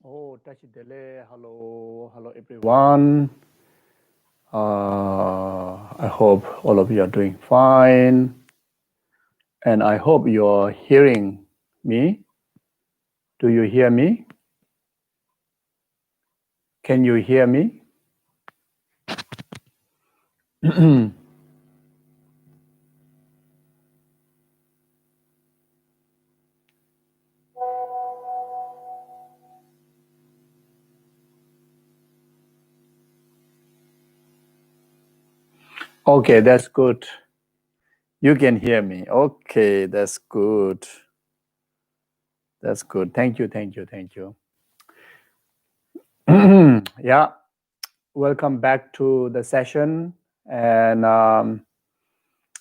Oh, Tachidele, hello everyone. I hope all of you are doing fine, and I hope you're hearing me. Do you hear me? Can you hear me? Okay, that's good. You can hear me. Okay, that's good. That's good. Thank you. Yeah, welcome back to the session. And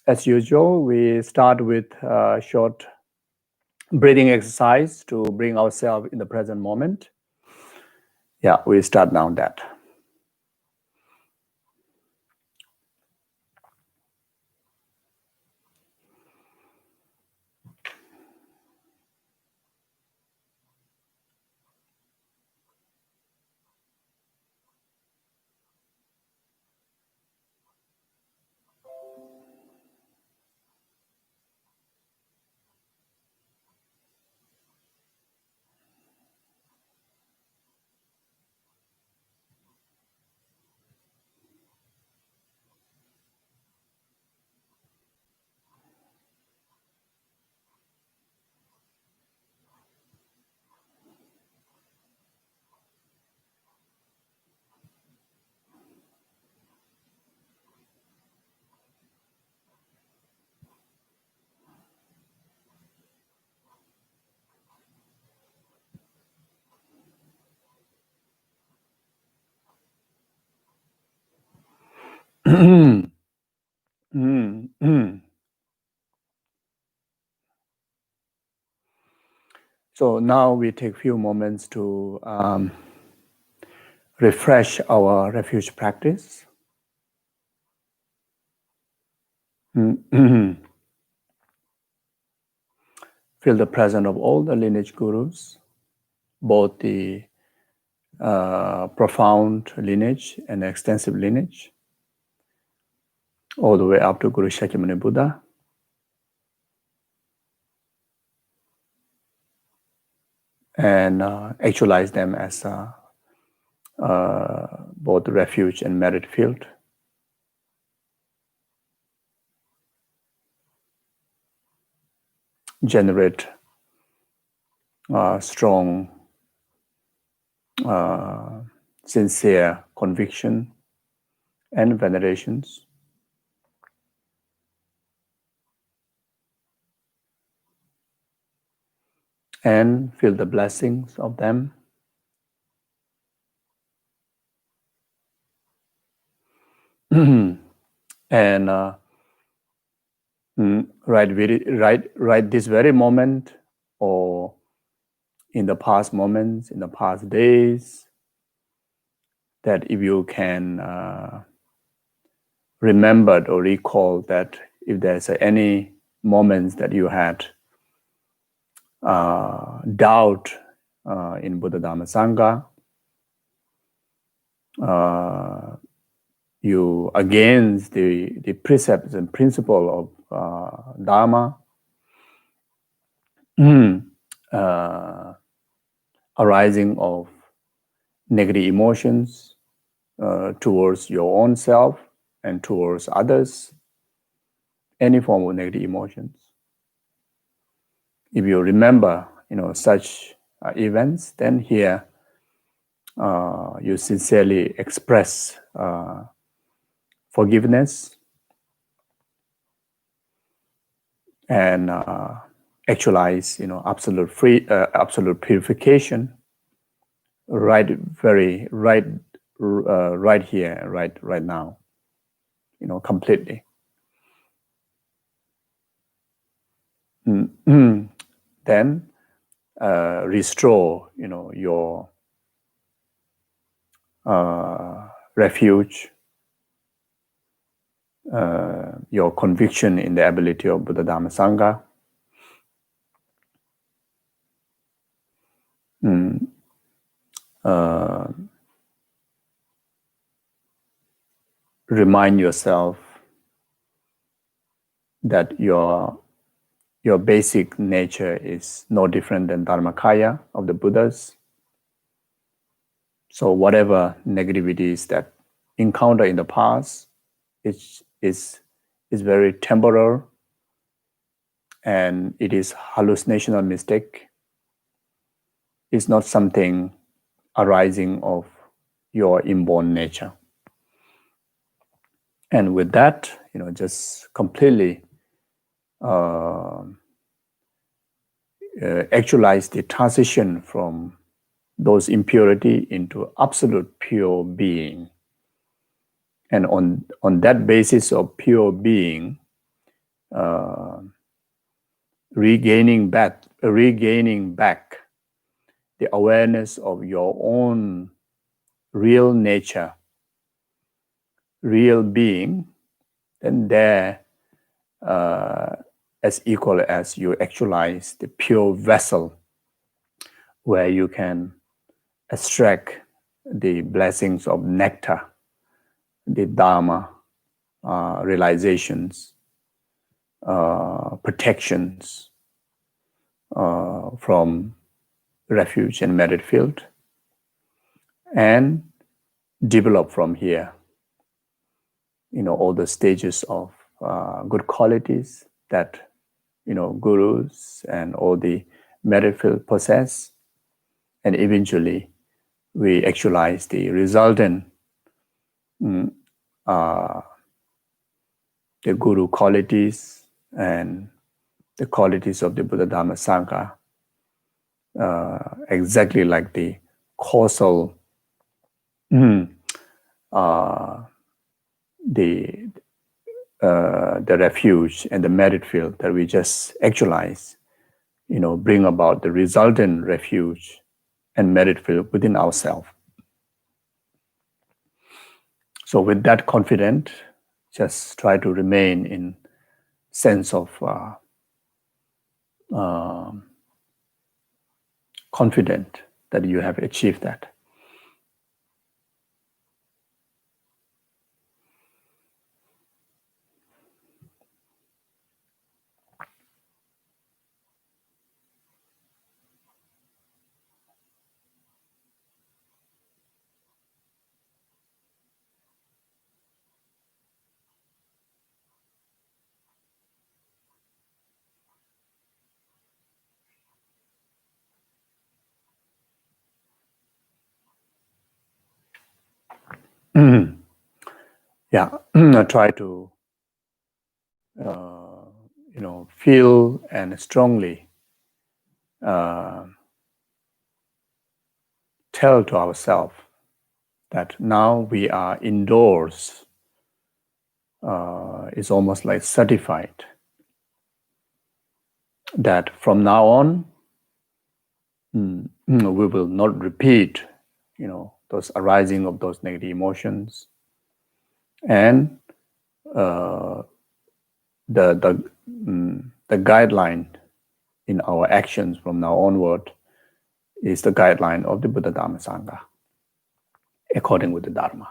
as usual, we start with a short breathing exercise to bring ourselves in the present moment. Yeah, we start now that. So now we take a few moments to refresh our refuge practice. Feel the presence of all the lineage gurus, both the profound lineage and extensive lineage, all the way up to Guru Shakyamuni Buddha. And actualize them as both refuge and merit field. Generate strong, sincere conviction and venerations. And feel the blessings of them. And right this very moment, or in the past moments, in the past days, that if you can remember or recall that if there's any moments that you had doubt in Buddha Dhamma Sangha, you against the precepts and principle of Dharma, arising of negative emotions towards your own self and towards others, any form of negative emotions. If you remember, such events, then here you sincerely express forgiveness and actualize, absolute purification, right here, right now, completely. Then restore, your refuge, your conviction in the ability of Buddha Dhamma Sangha. remind yourself that your basic nature is no different than Dharmakaya of the Buddhas. So whatever negativities that encounter in the past is very temporal, and it is hallucinational mistake. It's not something arising of your inborn nature. And with that, just completely actualize the transition from those impurity into absolute pure being. And on that basis of pure being, regaining back the awareness of your own real nature, real being, then there, as equal as you actualize the pure vessel where you can extract the blessings of nectar, the Dharma, realizations, protections from refuge and merit field, and develop from here, all the stages of good qualities that, gurus and all the merit field possess, and eventually we actualize the resultant the guru qualities and the qualities of the Buddha Dhamma Sangha, exactly like the causal, the refuge and the merit field that we just actualize, bring about the resultant refuge and merit field within ourselves. So with that confidence, just try to remain in sense of confident that you have achieved that. Yeah, try to feel and strongly tell to ourselves that now we are indoors. It's almost like certified that from now on we will not repeat those arising of those negative emotions, and the guideline in our actions from now onward is the guideline of the Buddha Dhamma Sangha, according with the Dharma.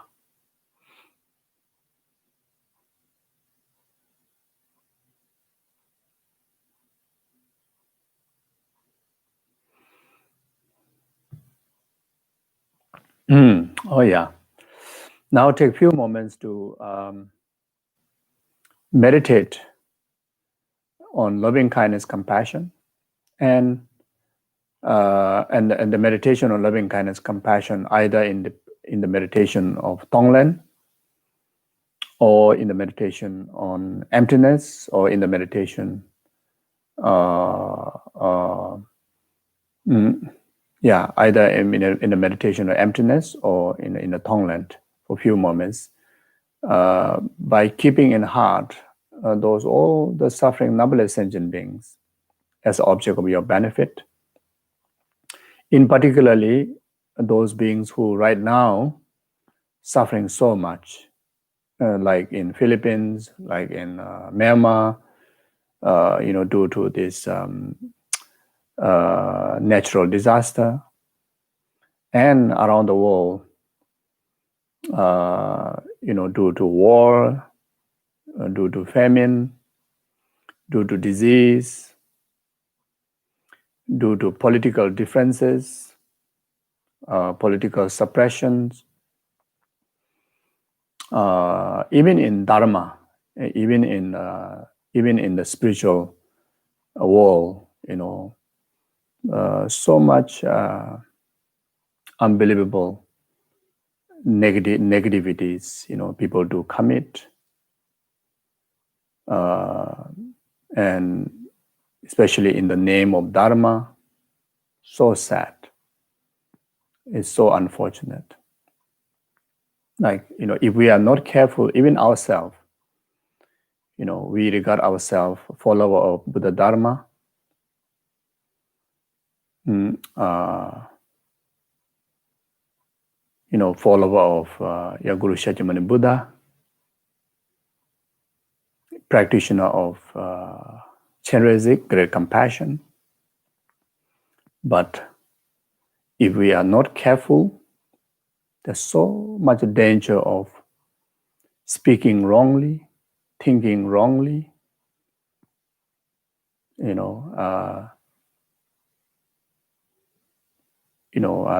Oh yeah. Now take a few moments to meditate on loving kindness, compassion, and the meditation on loving kindness, compassion, either in the meditation of Tonglen, or in the meditation on emptiness, or in the meditation, either in the meditation of emptiness or in the Tonglen for a few moments, by keeping in heart all the suffering numberless sentient beings as object of your benefit. In particularly, those beings who right now suffering so much, like in Philippines, like in Myanmar, due to this natural disaster, and around the world, due to war, due to famine, due to disease, due to political differences, political suppressions, even in Dharma, even in the spiritual world, so much unbelievable negativities, people do commit, and especially in the name of Dharma, so sad. It's so unfortunate. Like, if we are not careful, even ourselves, we regard ourselves follower of Buddha Dharma, follower of Guru Shakyamuni Buddha, practitioner of Chenrezig, great compassion. But if we are not careful, there's so much danger of speaking wrongly, thinking wrongly,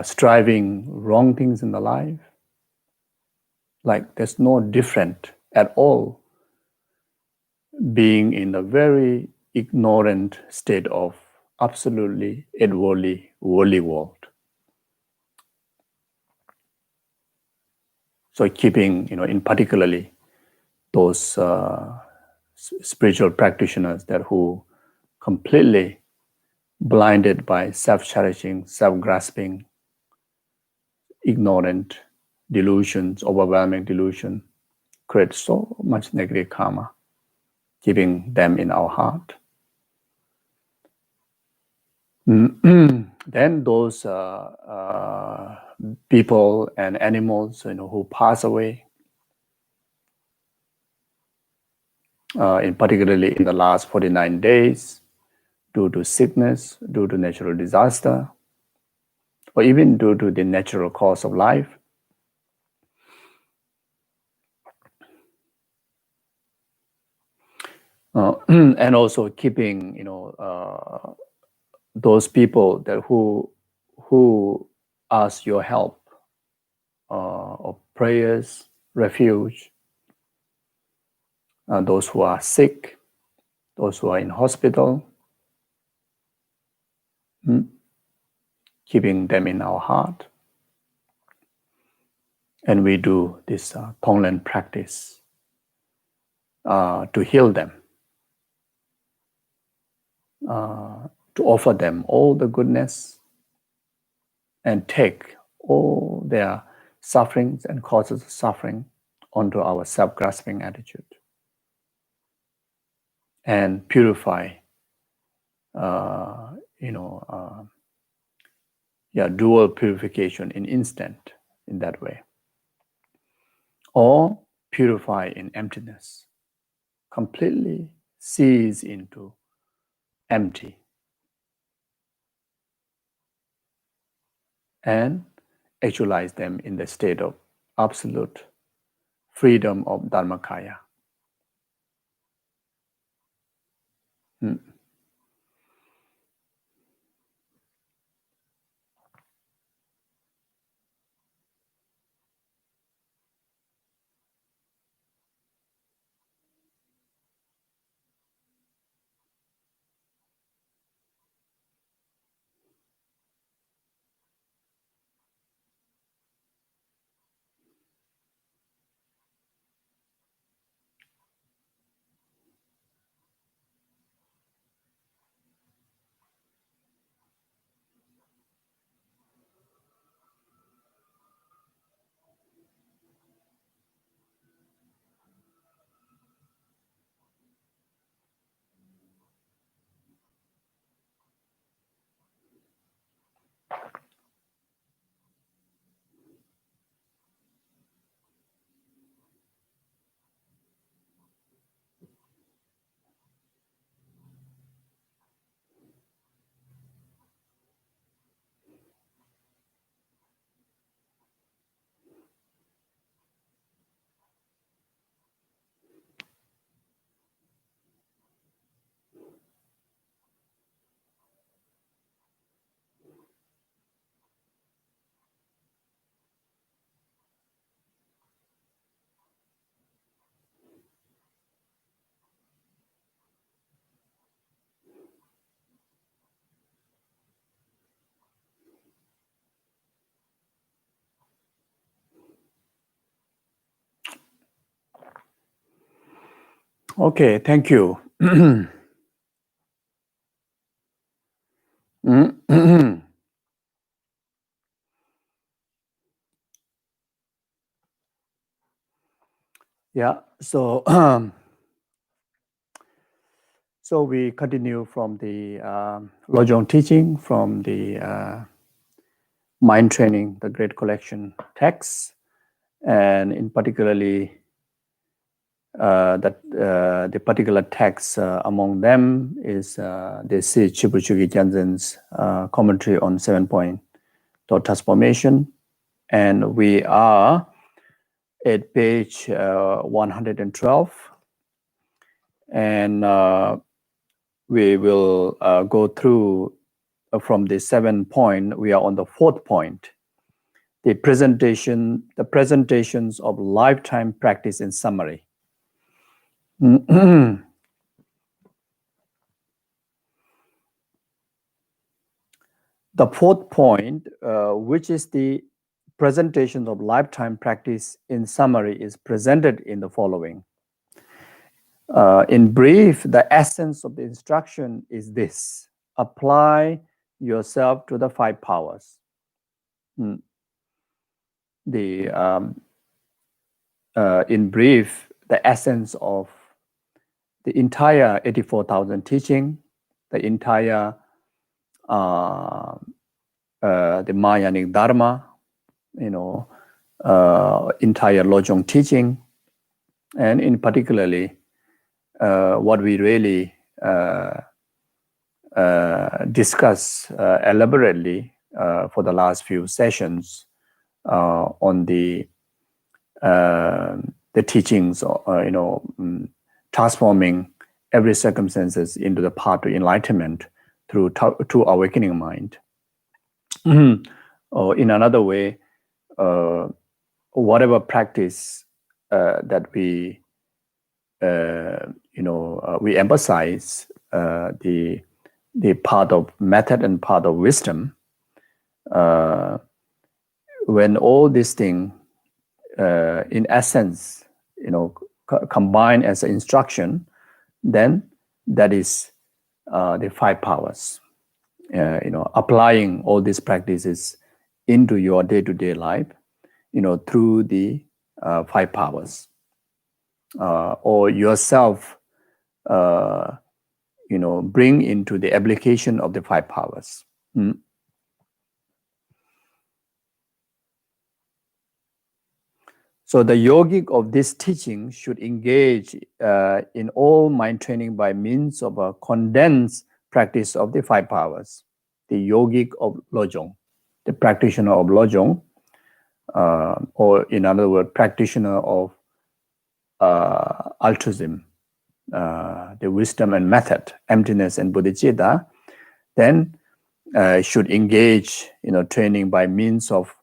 striving wrong things in the life. Like, there's no different at all being in a very ignorant state of absolutely inwardly worldly world. So keeping, in particularly those spiritual practitioners that who completely blinded by self-cherishing, self-grasping, ignorant delusions, overwhelming delusion, create so much negative karma, keeping them in our heart. Then those people and animals, who pass away, in particularly in the last 49 days, due to sickness, due to natural disaster, or even due to the natural course of life. And also keeping, those people that who ask your help, or prayers, refuge, those who are sick, those who are in hospital, keeping them in our heart. And we do this Tonglen practice to heal them, to offer them all the goodness and take all their sufferings and causes of suffering onto our self-grasping attitude and purify, dual purification in instant in that way. Or purify in emptiness, completely cease into empty, and actualize them in the state of absolute freedom of Dharmakaya. Okay, thank you. Yeah, so so we continue from the Lojong teaching from the Mind Training, the Great Collection text, and in particularly that the particular text among them is the Si Chibuchugi Janzen's commentary on 7-point thought transformation, and we are at page 112, and we will go through from the 7-point. We are on the 4th point, the presentations of lifetime practice in summary. The 4th point, which is the presentation of lifetime practice in summary, is presented in the following. In brief, the essence of the instruction is this: apply yourself to the 5 powers. In brief, the essence of the entire 84,000 teaching, the entire the Mahayanic Dharma, entire Lojong teaching, and in particularly what we really discuss elaborately for the last few sessions on the teachings, transforming every circumstances into the path to enlightenment through awakening mind. Or in another way, whatever practice that we we emphasize, the part of method and part of wisdom. When all these things, in essence, combine as an instruction, then that is the 5 powers. Applying all these practices into your day-to-day life, through the 5 powers, or yourself, bring into the application of the 5 powers. So the yogic of this teaching should engage in all mind training by means of a condensed practice of the 5 powers. The yogic of Lojong, the practitioner of Lojong, or in other words, practitioner of altruism, the wisdom and method, emptiness and bodhicitta, then should engage, training by means of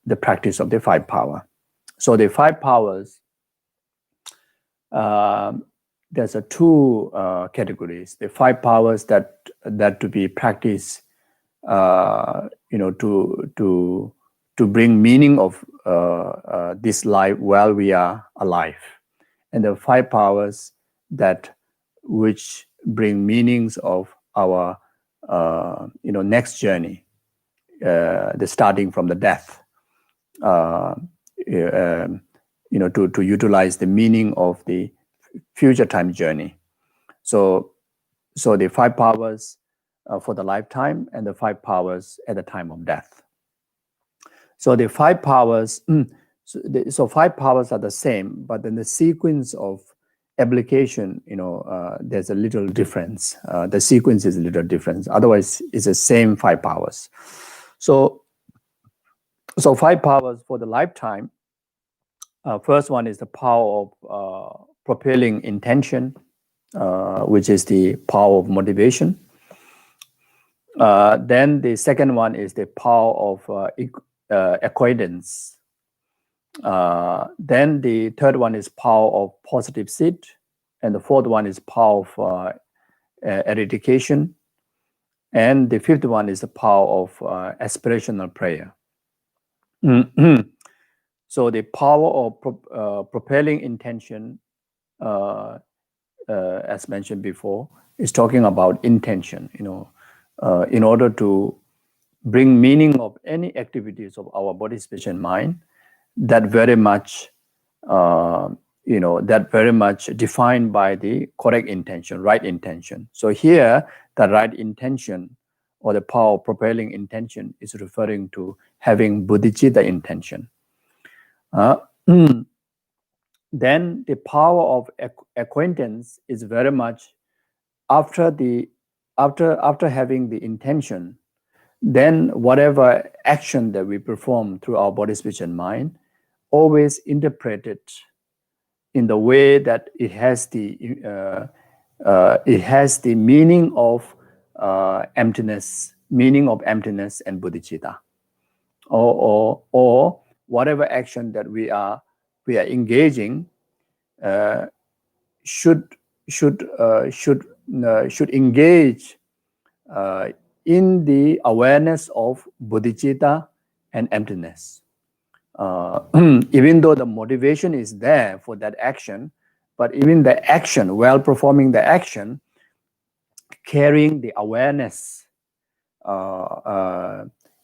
the practice of the 5 power. So the 5 powers, there's 2 categories. The 5 powers that to be practiced, to bring meaning of this life while we are alive, and the 5 powers that which bring meanings of our next journey, the starting from the death, to utilize the meaning of the future time journey. So the 5 powers for the lifetime, and the 5 powers at the time of death. So the 5 powers, so 5 powers are the same, but then the sequence of application, there's a little difference. The sequence is a little different. Otherwise, it's the same 5 powers. So 5 powers for the lifetime. First one is the power of propelling intention, which is the power of motivation. Then the second one is the power of acquaintance. Then the third one is power of positive seed, and the fourth one is power of eradication, and the fifth one is the power of aspirational prayer. So the power of propelling intention, as mentioned before, is talking about intention. In order to bring meaning of any activities of our body, speech, and mind, that very much, that very much defined by the correct intention, right intention. So here, the right intention or the power of propelling intention is referring to having bodhicitta intention. Then the power of acquaintance is very much after having the intention. Then whatever action that we perform through our body, speech, and mind, always interpreted in the way that it has the meaning of emptiness and bodhicitta, or whatever action that we are engaging should engage in the awareness of bodhicitta and emptiness. Even though the motivation is there for that action, but even the action, while performing the action, carrying the awareness,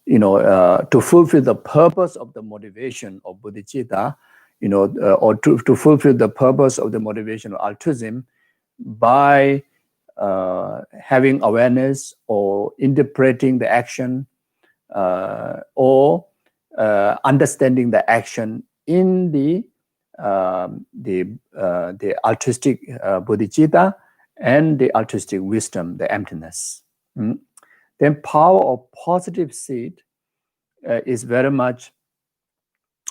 to fulfill the purpose of the motivation of bodhicitta, or to fulfill the purpose of the motivation of altruism by having awareness or interpreting the action, or understanding the action in the altruistic bodhicitta and the altruistic wisdom, the emptiness. Then power of positive seed is very much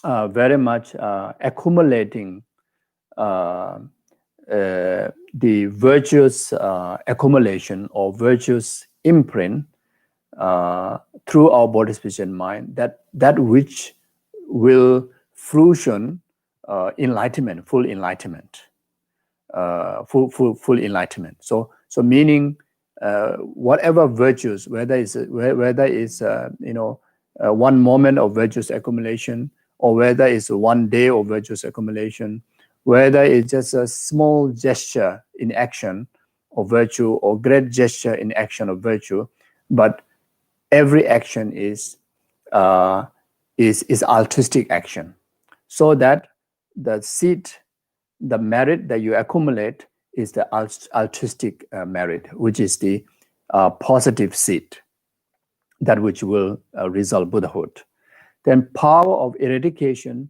accumulating the virtuous accumulation or virtuous imprint through our body, speech, and mind, that which will fruition enlightenment, full enlightenment, full enlightenment. So meaning whatever virtues, whether it's one moment of virtuous accumulation, or whether it's one day of virtuous accumulation, whether it's just a small gesture in action of virtue or great gesture in action of virtue, but every action is altruistic action, so that the seed, the merit that you accumulate is the altruistic merit, which is the positive seed, that which will result Buddhahood. Then power of eradication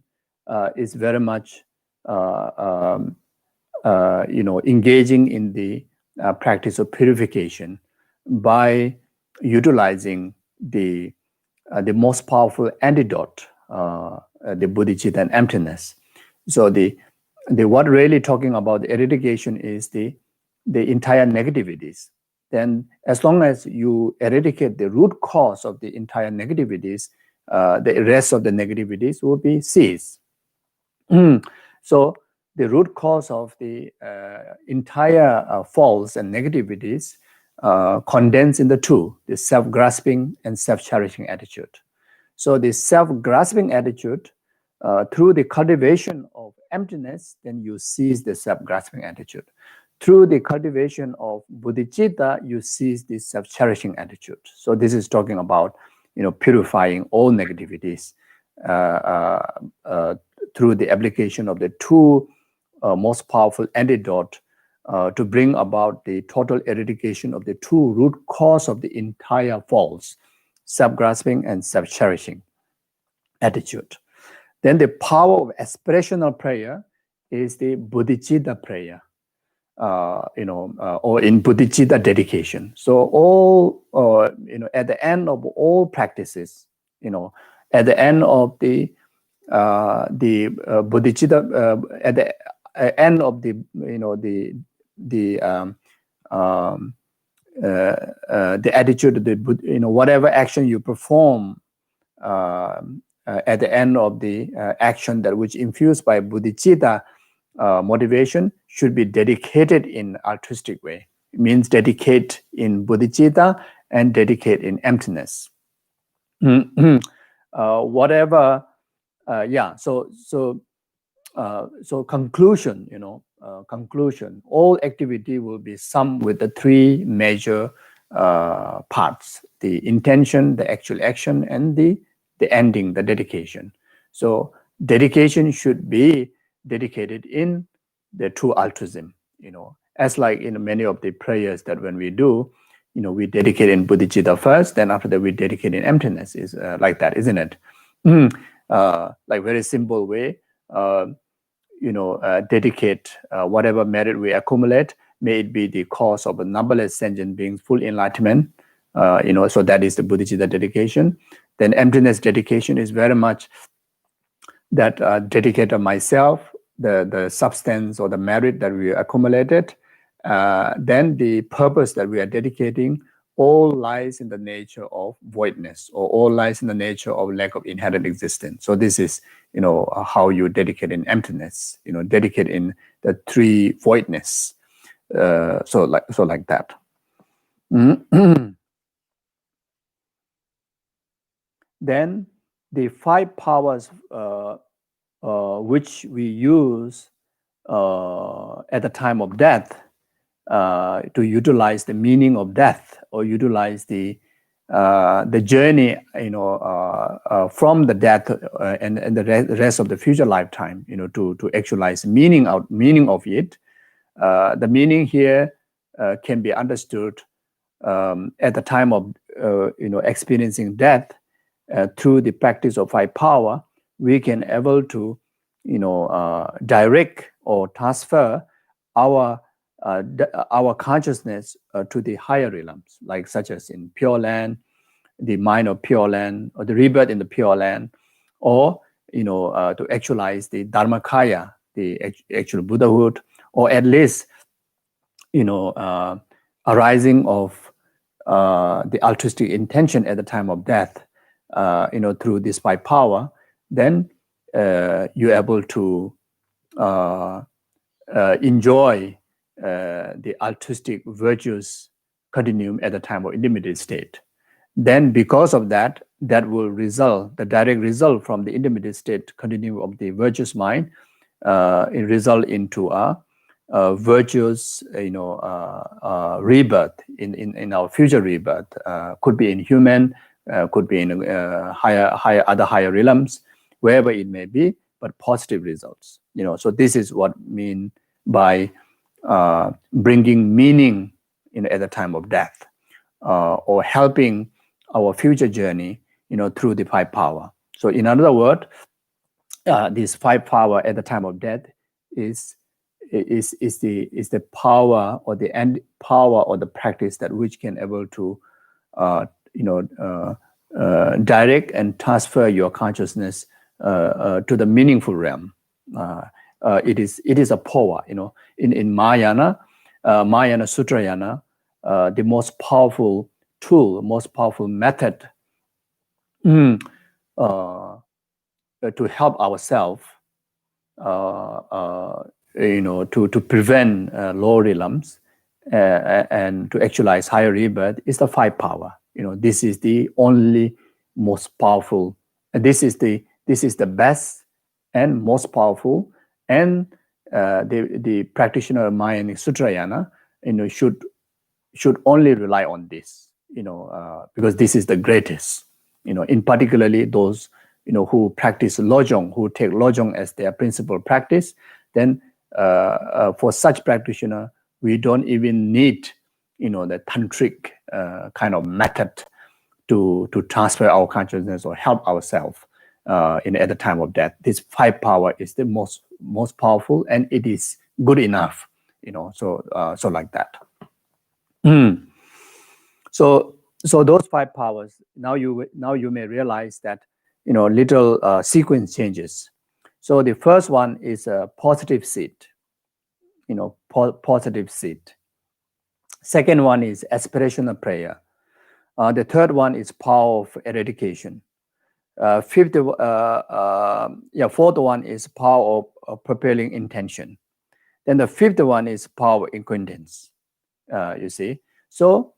is very much engaging in the practice of purification by utilizing the most powerful antidote, the bodhicitta and emptiness. So the what really talking about eradication is the entire negativities. Then as long as you eradicate the root cause of the entire negativities, the rest of the negativities will be ceased. So the root cause of the entire faults and negativities condensed in the two, the self-grasping and self-cherishing attitude. So the self-grasping attitude, through the cultivation of emptiness, then you cease the self-grasping attitude. Through the cultivation of bodhicitta, you cease the self-cherishing attitude. So this is talking about, purifying all negativities through the application of the two most powerful antidote to bring about the total eradication of the two root cause of the entire faults, self-grasping and self-cherishing attitude. Then the power of aspirational prayer is the bodhicitta prayer, or in bodhicitta dedication. So all, at the end of all practices, at the end of the bodhicitta, at the end of the attitude, whatever action you perform at the end of the action that which infused by bodhicitta motivation should be dedicated in altruistic way. It means dedicate in bodhicitta and dedicate in emptiness. Whatever So conclusion, conclusion. All activity will be summed with the three major parts: the intention, the actual action, and the ending, the dedication. So dedication should be dedicated in the true altruism. As like in many of the prayers that when we do, we dedicate in bodhicitta first, then after that we dedicate in emptiness. Is like that, isn't it? Like very simple way. Dedicate whatever merit we accumulate, may it be the cause of a numberless sentient beings, full enlightenment. So that is the bodhicitta dedication. Then emptiness dedication is very much that dedicate myself, the substance or the merit that we accumulated. Then the purpose that we are dedicating all lies in the nature of voidness, or all lies in the nature of lack of inherent existence. So this is, how you dedicate in emptiness, dedicate in the three voidness. So like that. Then the five powers which we use at the time of death to utilize the meaning of death, or utilize the journey, from the death and the rest of the future lifetime, to actualize meaning of it. The meaning here can be understood at the time of experiencing death. Through the practice of five power, we can able to direct or transfer our consciousness to the higher realms, like such as in Pure Land, the mind of Pure Land, or the rebirth in the Pure Land, or to actualize the Dharmakaya, the actual Buddhahood, or at least arising of the altruistic intention at the time of death, through this five power. Then you're able to enjoy the altruistic virtues continuum at the time of intermediate state. Then because of that will result, the direct result from the intermediate state continuum of the virtuous mind, it result into a virtuous rebirth in our future rebirth. Could be in human, could be in higher realms, wherever it may be, but positive results. So this is what mean by bringing meaning at the time of death, or helping our future journey through the five power. So in other words, this five power at the time of death is the power, or the end power, or the practice that which can able to direct and transfer your consciousness to the meaningful realm. It is a power, in Mahayana, Mahayana Sutrayana, the most powerful tool, most powerful method to help ourselves, to prevent lower realms and to actualize higher rebirth is the five power. This is the only most powerful, and this is the best and most powerful, and the practitioner of Mahayana Sutrayana should only rely on this, because this is the greatest. In particularly those who practice Lojong, who take Lojong as their principal practice, then for such practitioner, we don't even need the tantric kind of method to transfer our consciousness or help ourselves at the time of death. This five power is the most powerful, and it is good enough. So like that. So those five powers, now you may realize that little sequence changes. So the first one is a positive seed, positive seed. Second one is aspirational prayer. The third one is power of eradication. Fourth one is power of propelling intention. Then the fifth one is power of incontents. You see, so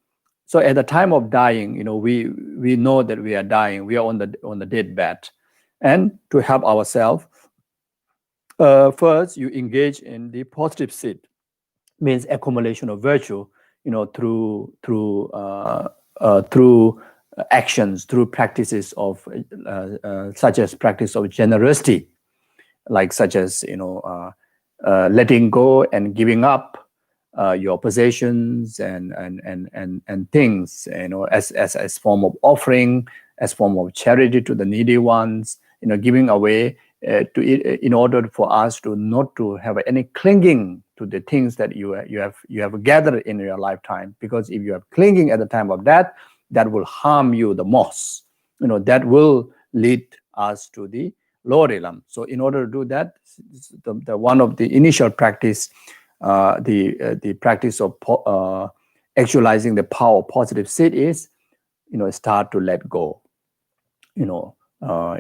at the time of dying, we know that we are dying. We are on the deathbed, And to help ourselves, first you engage in the positive seed, means accumulation of virtue, through actions, through practices of such as practice of generosity, like such as letting go and giving up your possessions and things, as form of offering, as form of charity to the needy ones, giving away in order for us to not to have any clinging to the things that you have gathered in your lifetime. Because if you are clinging at the time of death, that will harm you the most. That will lead us to the lower realm. So in order to do that, the one of the initial practice, the practice of actualizing the power of positive seed is, start to let go.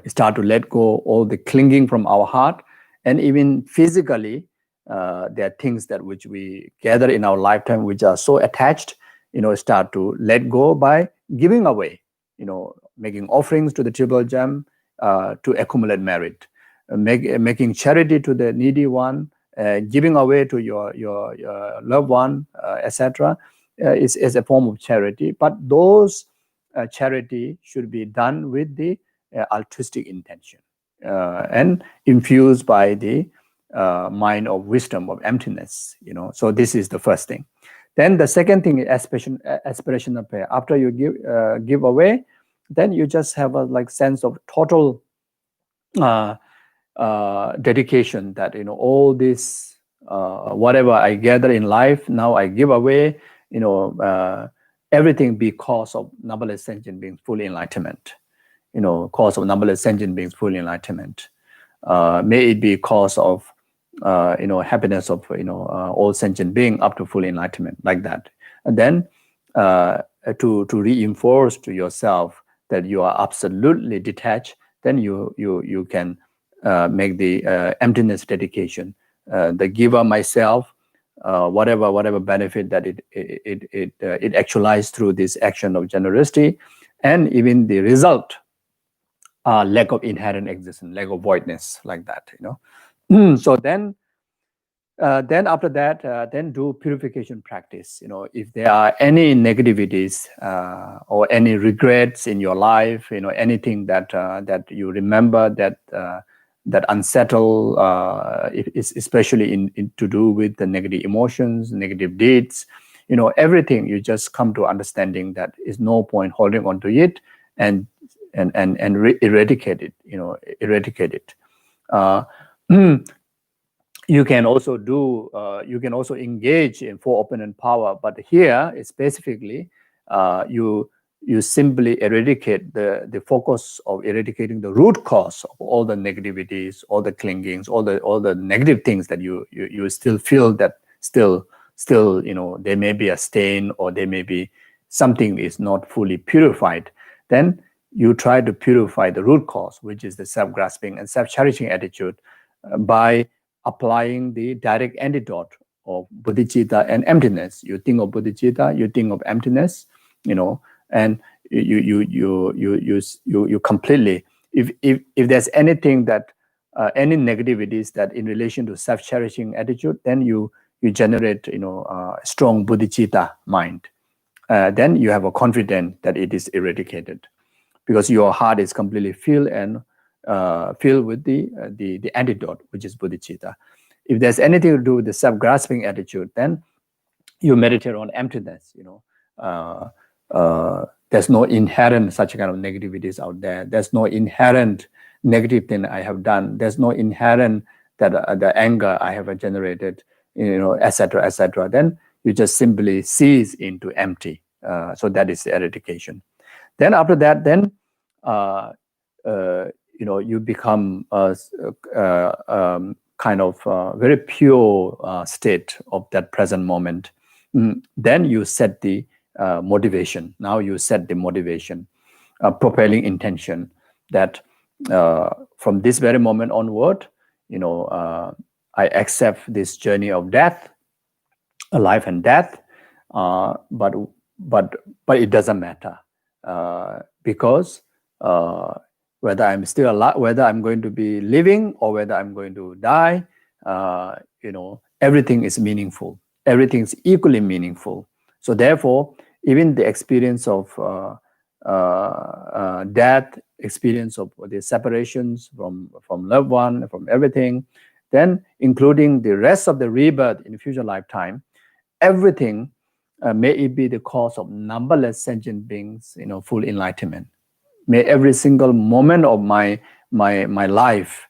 Start to let go all the clinging from our heart. And even physically, there are things that which we gather in our lifetime which are so attached. Start to let go by giving away, making offerings to the triple gem, to accumulate merit, making charity to the needy one, giving away to your loved one, etc., is a form of charity. But those charity should be done with the altruistic intention, and infused by the mind of wisdom of emptiness. So this is the first thing. Then the second thing is aspirational prayer. After you give away, then you just have a sense of total dedication, that all this whatever I gather in life, now I give away, everything because of numberless sentient beings full enlightenment. Cause of numberless sentient beings full enlightenment. May it be cause of happiness of all sentient being up to full enlightenment, like that. And then to reinforce to yourself that you are absolutely detached, then you can make the emptiness dedication, the giver myself, whatever benefit that it actualized through this action of generosity, and even the result, lack of inherent existence, lack of voidness, like that. So then after that, then do purification practice. If there are any negativities or any regrets in your life, anything that you remember that unsettle, especially in to do with the negative emotions, negative deeds, everything, you just come to understanding that is no point holding on to it, and eradicate it. Eradicate it. You can also engage in four opponent power, but here specifically, you simply eradicate the focus of eradicating the root cause of all the negativities, all the clingings, all the negative things that you still feel that still there may be a stain, or there may be something is not fully purified. Then you try to purify the root cause, which is the self-grasping and self-cherishing attitude, by applying the direct antidote of bodhicitta and emptiness. You think of bodhicitta, you think of emptiness, and you completely. If there's anything that any negativities that in relation to self-cherishing attitude, then you generate a strong bodhicitta mind. Then you have a confidence that it is eradicated, because your heart is completely filled with the antidote, which is bodhicitta. If there's anything to do with the self-grasping attitude, then you meditate on emptiness. There's no inherent such kind of negativities out there. There's no inherent negative thing I have done. There's no inherent that the anger I have generated, etc., etc. Then you just simply cease into empty. So that is the eradication. Then after that, then you become kind of very pure state of that present moment. Then you set the motivation. Now you set the motivation, propelling intention, that from this very moment onward, I accept this journey of death, life and death, but it doesn't matter, because whether I'm still alive, whether I'm going to be living or whether I'm going to die. Everything is meaningful. Everything is equally meaningful. So therefore, even the experience of death, experience of the separations from loved one, from everything, then including the rest of the rebirth in future lifetime, everything may it be the cause of numberless sentient beings, full enlightenment. May every single moment of my life,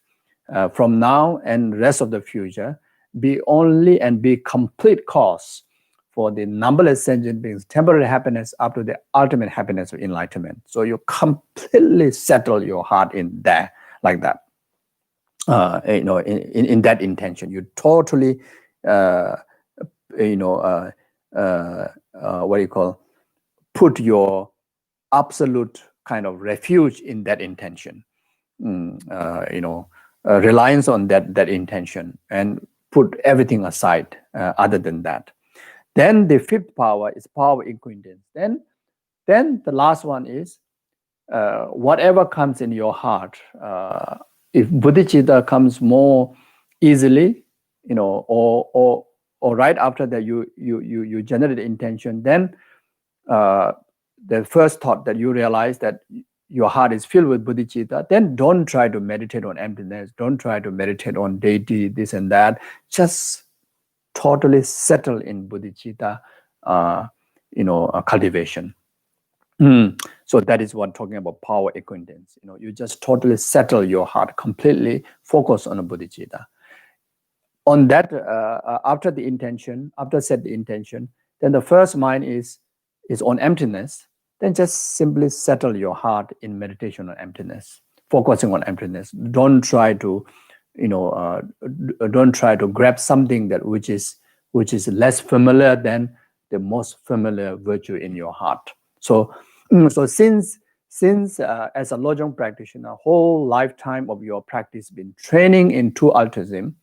from now and rest of the future, be only and be complete cause for the numberless sentient beings, temporary happiness up to the ultimate happiness of enlightenment. So you completely settle your heart in there, like that. In that intention, you totally, put your absolute kind of refuge in that intention. Reliance on that intention, and put everything aside other than that. Then the fifth power is power of acquaintance. Then the last one is whatever comes in your heart. If bodhicitta comes more easily, or right after that you generate the intention, then the first thought that you realize that your heart is filled with bodhicitta, then don't try to meditate on emptiness, don't try to meditate on deity, this and that. Just totally settle in bodhicitta, cultivation. So that is what I'm talking about, power acquaintance. You just totally settle your heart, completely focus on a bodhicitta. On that, after set the intention, then the first mind is on emptiness. Then just simply settle your heart in meditation on emptiness, focusing on emptiness. Don't try to, grab something that which is less familiar than the most familiar virtue in your heart. So since as a Lojong practitioner, whole lifetime of your practice been training in true altruism,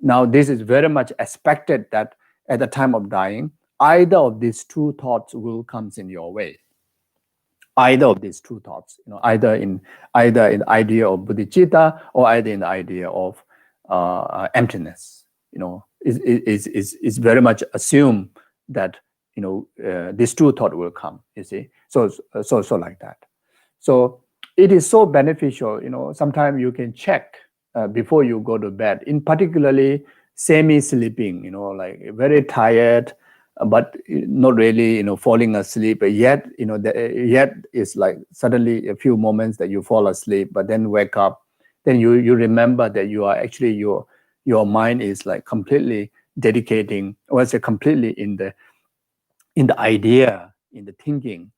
now this is very much expected that at the time of dying, either of these two thoughts will come in your way. Either of these two thoughts, either in the idea of bodhicitta or either in the idea of emptiness, is very much assumed that these two thoughts will come. You see, so like that. So it is so beneficial. Sometimes you can check before you go to bed. In particularly semi-sleeping, like very tired, but not really, falling asleep. Yet, yet it's like suddenly a few moments that you fall asleep, but then wake up. Then you remember that you are actually your mind is like completely dedicating, or say completely in the idea, in the thinking,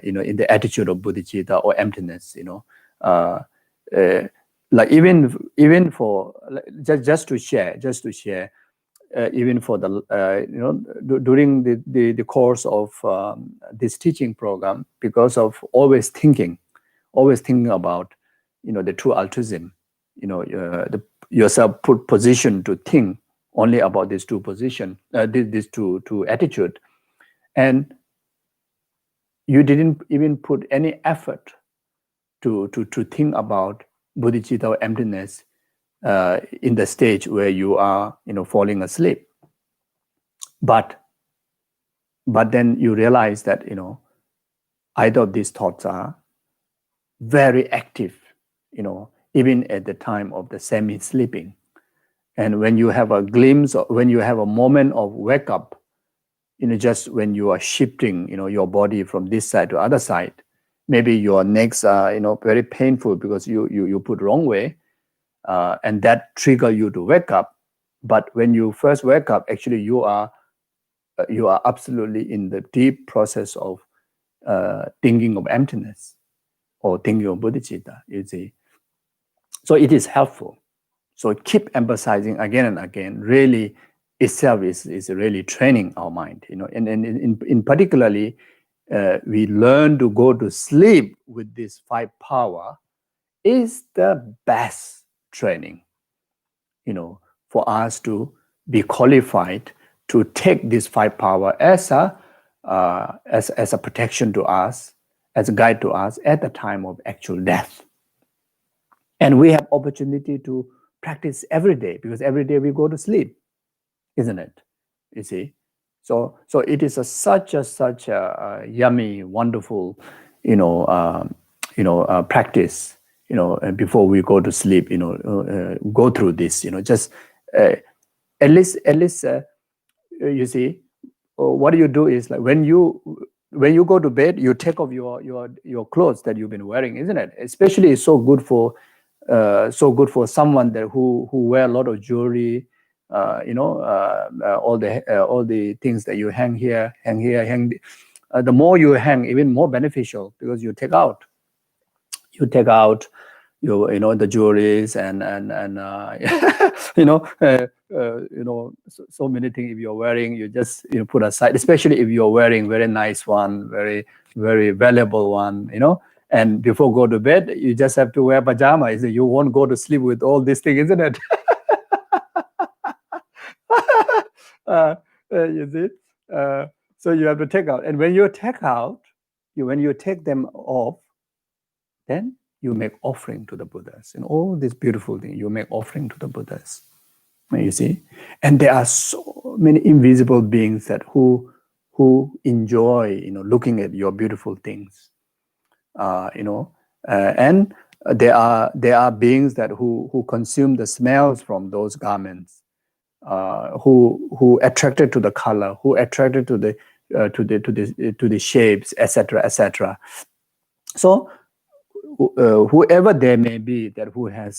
in the attitude of bodhicitta or emptiness. Like even for just to share. Even for the during the course of this teaching program, because of always thinking about the true altruism, yourself put position to think only about these two position, these two attitude, and you didn't even put any effort to think about bodhicitta or emptiness in the stage where you are falling asleep, but then you realize that either of these thoughts are very active, even at the time of the semi-sleeping. And when you have a glimpse, or when you have a moment of wake up, just when you are shifting your body from this side to other side, maybe your necks are very painful because you put wrong way. And that trigger you to wake up. But when you first wake up, actually you are absolutely in the deep process of thinking of emptiness or thinking of bodhicitta, you see. So it is helpful. So keep emphasizing again and again. Really, itself is really training our mind. And in particularly, we learn to go to sleep with this 5 power is the best training, for us to be qualified to take this 5 power as a protection to us, as a guide to us at the time of actual death. And we have opportunity to practice every day, because every day we go to sleep, isn't it? You see, so it is such a yummy, wonderful, practice. Before we go to sleep, go through this. Just uh, at least you see, what you do is, like, when you go to bed, you take off your clothes that you've been wearing, isn't it? Especially, it's so good for someone that who wear a lot of jewelry, all the things that you hang here, the more you hang, even more beneficial, because you take out the jewelries and so many things. If you're wearing, you just put aside, especially if you're wearing very nice one, very very valuable one, and before go to bed, you just have to wear pajamas. You won't go to sleep with all these things, isn't it? You see, so you have to take out, and when you take out, when you take them off, then you make offering to the Buddhas, and all these beautiful things you make offering to the Buddhas. You see, and there are so many invisible beings that who enjoy looking at your beautiful things, and there are beings that who consume the smells from those garments, who attracted to the color, who attracted to the shapes, etc., etc. So whoever they may be, that who have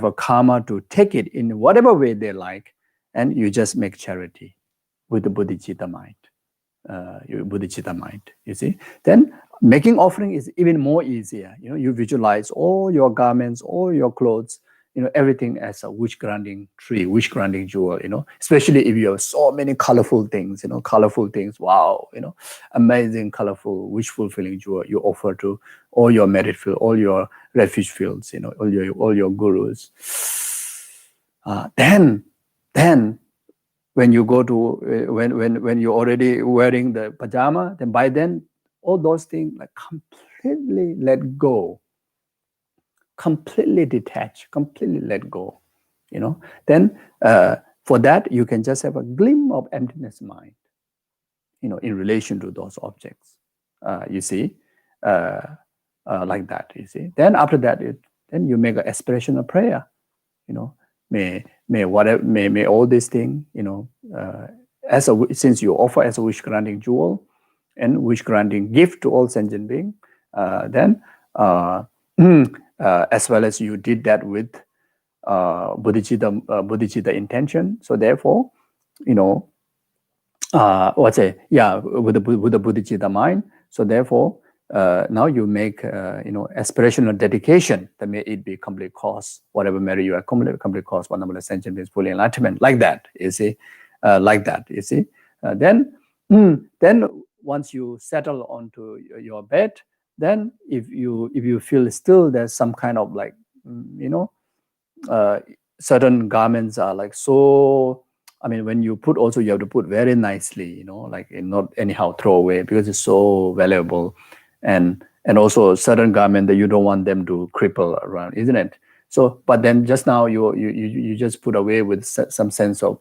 a karma to take it in whatever way they like, and you just make charity with the bodhicitta mind. You see, then making offering is even more easier. You visualize all your garments, all your clothes, everything as a wish granting tree, wish granting jewel. Especially if you have so many colorful things. Wow, amazing, colorful, wish fulfilling jewel you offer to all your merit field, all your refuge fields, all your gurus. Then when you go to when you're already wearing the pajama, then by then all those things, like, completely let go, completely detach, completely let go. Then for that you can just have a glimpse of emptiness mind, in relation to those objects. You see, like that. You see. Then after that, then you make an aspirational prayer. May whatever, may all these things, since you offer as a wish granting jewel and wish granting gift to all sentient beings, then as well as you did that with bodhicitta intention. So therefore, with the bodhicitta mind. So therefore, now you make aspirational dedication, that may it be complete course, whatever merit you accumulate, complete course, one number of sentient beings, fully enlightenment, like that. You see, like that. You see, then once you settle onto your bed, then if you feel still there's some kind of, like, certain garments are like, so, I mean, when you put, also you have to put very nicely, like, not anyhow throw away, because it's so valuable, and also certain garment that you don't want them to cripple around, isn't it? So, but then just now you just put away with some sense of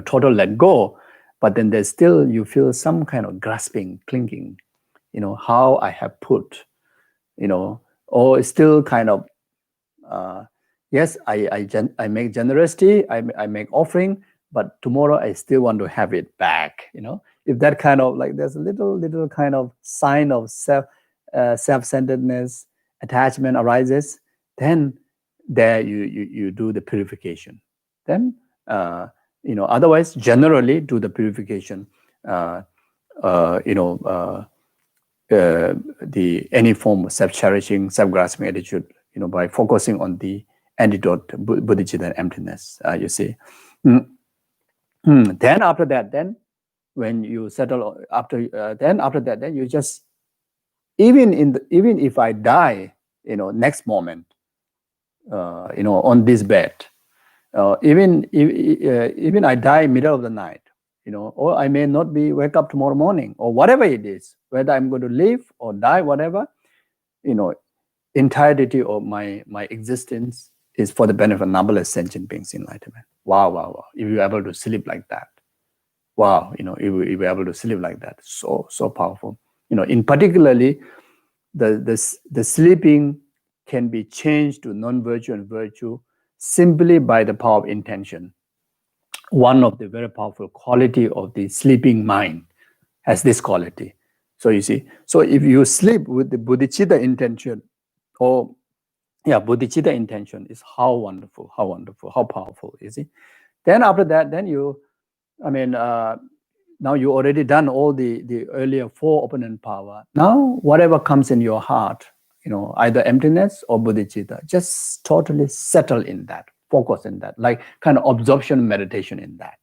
total let go, but then there's still, you feel some kind of grasping, clinging, how I have put, or it's still kind of, yes, I make generosity, I make offering, but tomorrow I still want to have it back. If that kind of, like, there's a little kind of sign of self-centeredness, attachment arises, then there you do the purification. Then otherwise, generally do the purification. The any form of self-cherishing, self-grasping attitude, by focusing on the antidote, bodhicitta and emptiness. You see. Then after that, then when you settle then after that, then you just, even if I die, next moment, on this bed, even I die middle of the night, or I may not be wake up tomorrow morning, or whatever it is, whether I'm going to live or die, whatever, entirety of my existence is for the benefit of numberless sentient beings' enlightenment. Wow. If you're able to sleep like that, wow, if you're able to sleep like that, so powerful. In particularly, the sleeping can be changed to non-virtue and virtue simply by the power of intention. One of the very powerful quality of the sleeping mind has this quality. So you see, so if you sleep with the bodhicitta intention, bodhicitta intention is how wonderful, how powerful, you see. Then after that, then now you already done all the earlier 4 opponent power. Now, whatever comes in your heart, either emptiness or bodhicitta, just totally settle in that, focus in that, like kind of absorption meditation in that.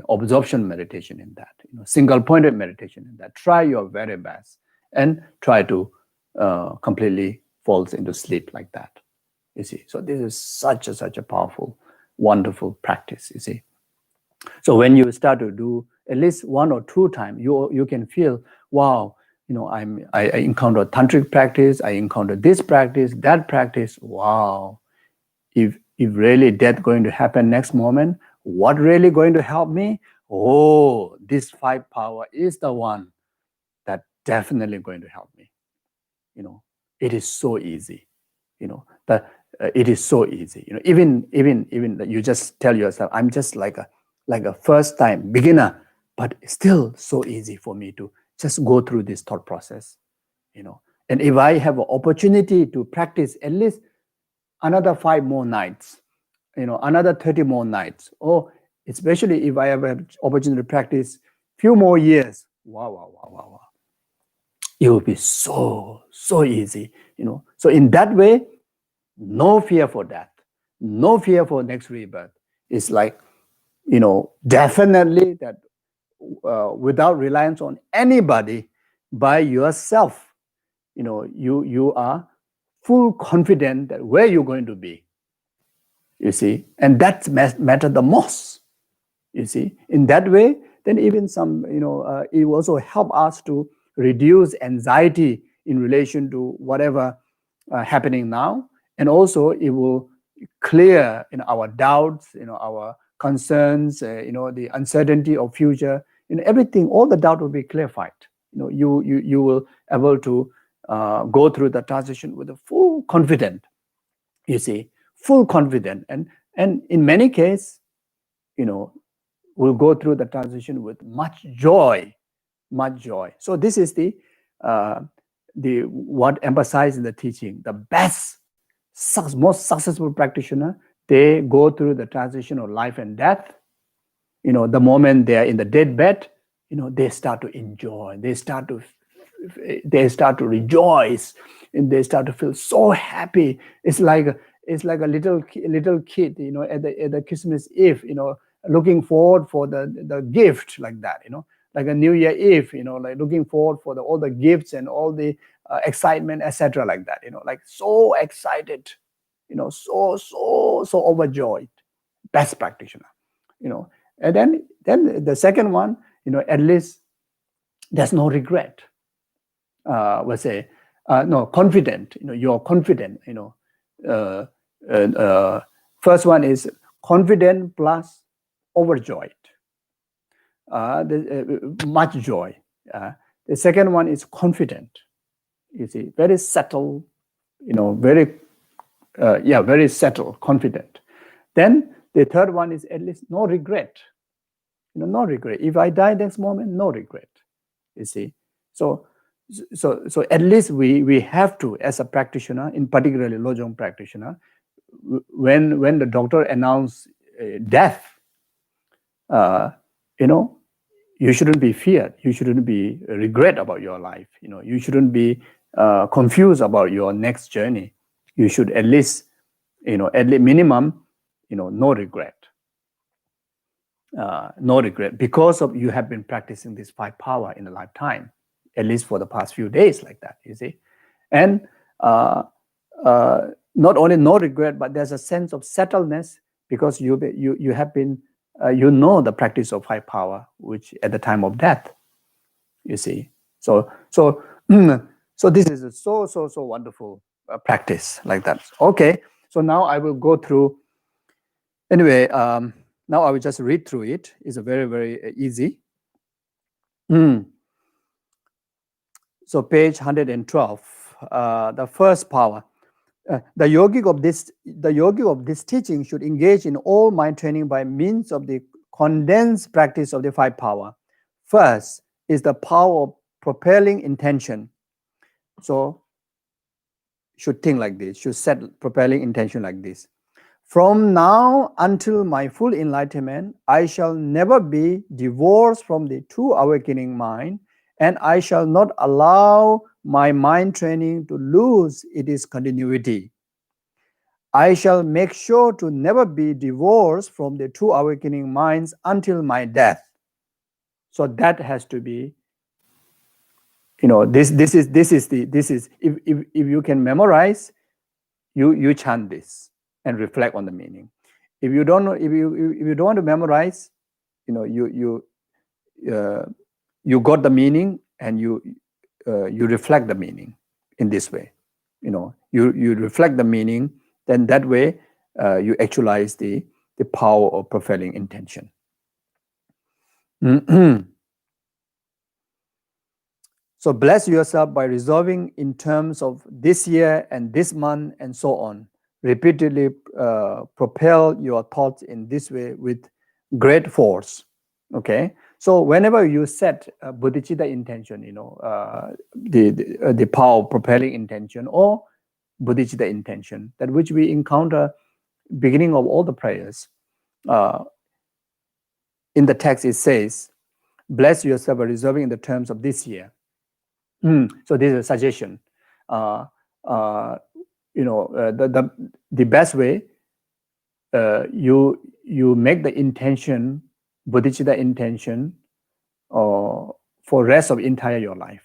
Absorption meditation in that, single-pointed meditation in that. Try your very best and try to completely fall into sleep like that. You see, so this is such a powerful, wonderful practice. You see, so when you start to do at least 1 or 2 times, you can feel, wow, I encounter tantric practice, I encounter this practice, that practice. Wow, if really that's going to happen next moment, what really going to help me? Oh, this 5 power is the one that definitely going to help me. It is so easy. It is so easy. Even you just tell yourself, I'm just like a first time beginner, but still so easy for me to just go through this thought process. And if I have an opportunity to practice at least another 5 more nights, another 30 more nights, or especially if I have an opportunity to practice few more years, wow. It will be so easy, So in that way, no fear for death, no fear for next rebirth. It's like, definitely that without reliance on anybody, by yourself, you are full confident that where you're going to be. You see, and that matters the most. You see, in that way, then even some, it will also help us to reduce anxiety in relation to whatever happening now, and also it will clear our doubts, our concerns, the uncertainty of future, everything, all the doubt will be clarified. You will able to go through the transition with a full confidence. You see, full confidence, and in many cases, will go through the transition with much joy. So this is the what emphasized in the teaching. The best, most successful practitioner, they go through the transition of life and death. The moment they are in the deathbed, they start to enjoy. They start to rejoice, and they start to feel so happy. It's like a little kid, at the Christmas Eve, looking forward for the gift like that, like a New Year Eve, like looking forward for all the gifts and all the excitement, etc., like that, like so excited, so overjoyed. Best practitioner, and then the second one, at least there's no regret. Let's say, no, confident. You're confident. First one is confident plus overjoyed. Much joy. The second one is confident. You see, very settled. Very settled, confident. Then the third one is at least no regret. No regret. If I die next moment, no regret. You see, so at least we have to, as a practitioner, in particularly Lojong practitioner, when the doctor announced death, you shouldn't be feared. You shouldn't be regret about your life. You shouldn't be confused about your next journey. You should at least, at least minimum, no regret. No regret, because of you have been practicing this 5 power in a lifetime, at least for the past few days, like that, you see. And not only no regret, but there's a sense of settledness, because you have been the practice of 5 power, which at the time of death, you see. So this is so wonderful practice like that. Okay, so now I will go through. Anyway, now I will just read through it. It's a very, very easy. So page 112, the first power. The yogic of this teaching should engage in all mind training by means of the condensed practice of the 5 power. First is the power of propelling intention. So should think like this, should set propelling intention like this. From now until my full enlightenment, I shall never be divorced from the true awakening mind, and I shall not allow my mind training to lose its continuity. I shall make sure to never be divorced from the true awakening minds until my death. So that has to be, this is if you can memorize, you chant this and reflect on the meaning. If you don't know, if you don't want to memorize, you got the meaning and you reflect the meaning in this way. You reflect the meaning, then that way you actualize the power of propelling intention. So bless yourself by resolving in terms of this year and this month and so on. Repeatedly propel your thoughts in this way with great force. Okay, so whenever you set bodhicitta intention, the power of propelling intention or bodhicitta intention, that which we encounter beginning of all the prayers. In the text it says, bless yourself by resolving in the terms of this year. So this is a suggestion. The best way, you make the intention, bodhicitta intention, for rest of entire your life,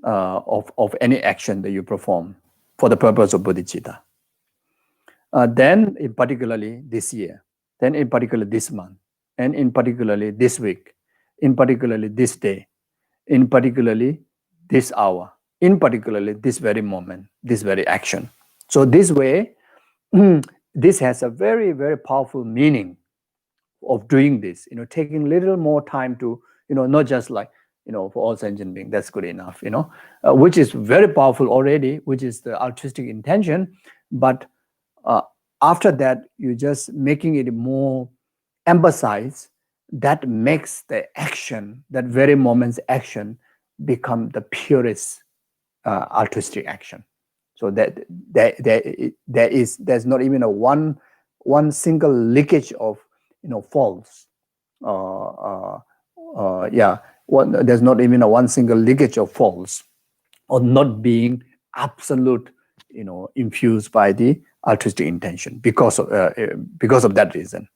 of any action that you perform for the purpose of bodhicitta. Then in particularly this year, then in particular this month, and in particularly this week, in particularly this day, in particularly this hour, in particularly this very moment, this very action. So this way, this has a very, very powerful meaning of doing this, taking little more time to, not just like, for all sentient beings, that's good enough, which is very powerful already, which is the altruistic intention. But after that, you're just making it more emphasized. That makes the action, that very moment's action, become the purest altruistic action. So that there's not even one single leakage of faults. There's not even one single leakage of faults, or not being absolute, infused by the altruistic intention because of that reason.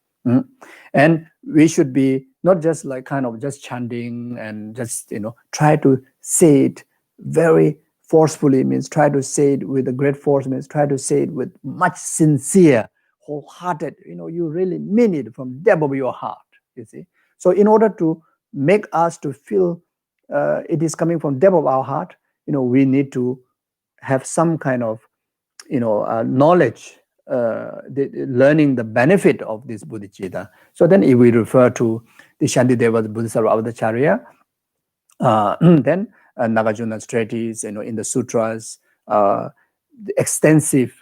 And we should be not just like kind of just chanting and just try to say it very forcefully, means try to say it with a great force, means try to say it with much sincere, wholehearted, you really mean it from the depth of your heart, you see. So in order to make us to feel it is coming from the depth of our heart, we need to have some kind of knowledge, learning the benefit of this bodhicitta. So then if we refer to the Shantideva Bodhisattva Avadacharya, then Nagarjuna's treatise, in the sutras, the extensive,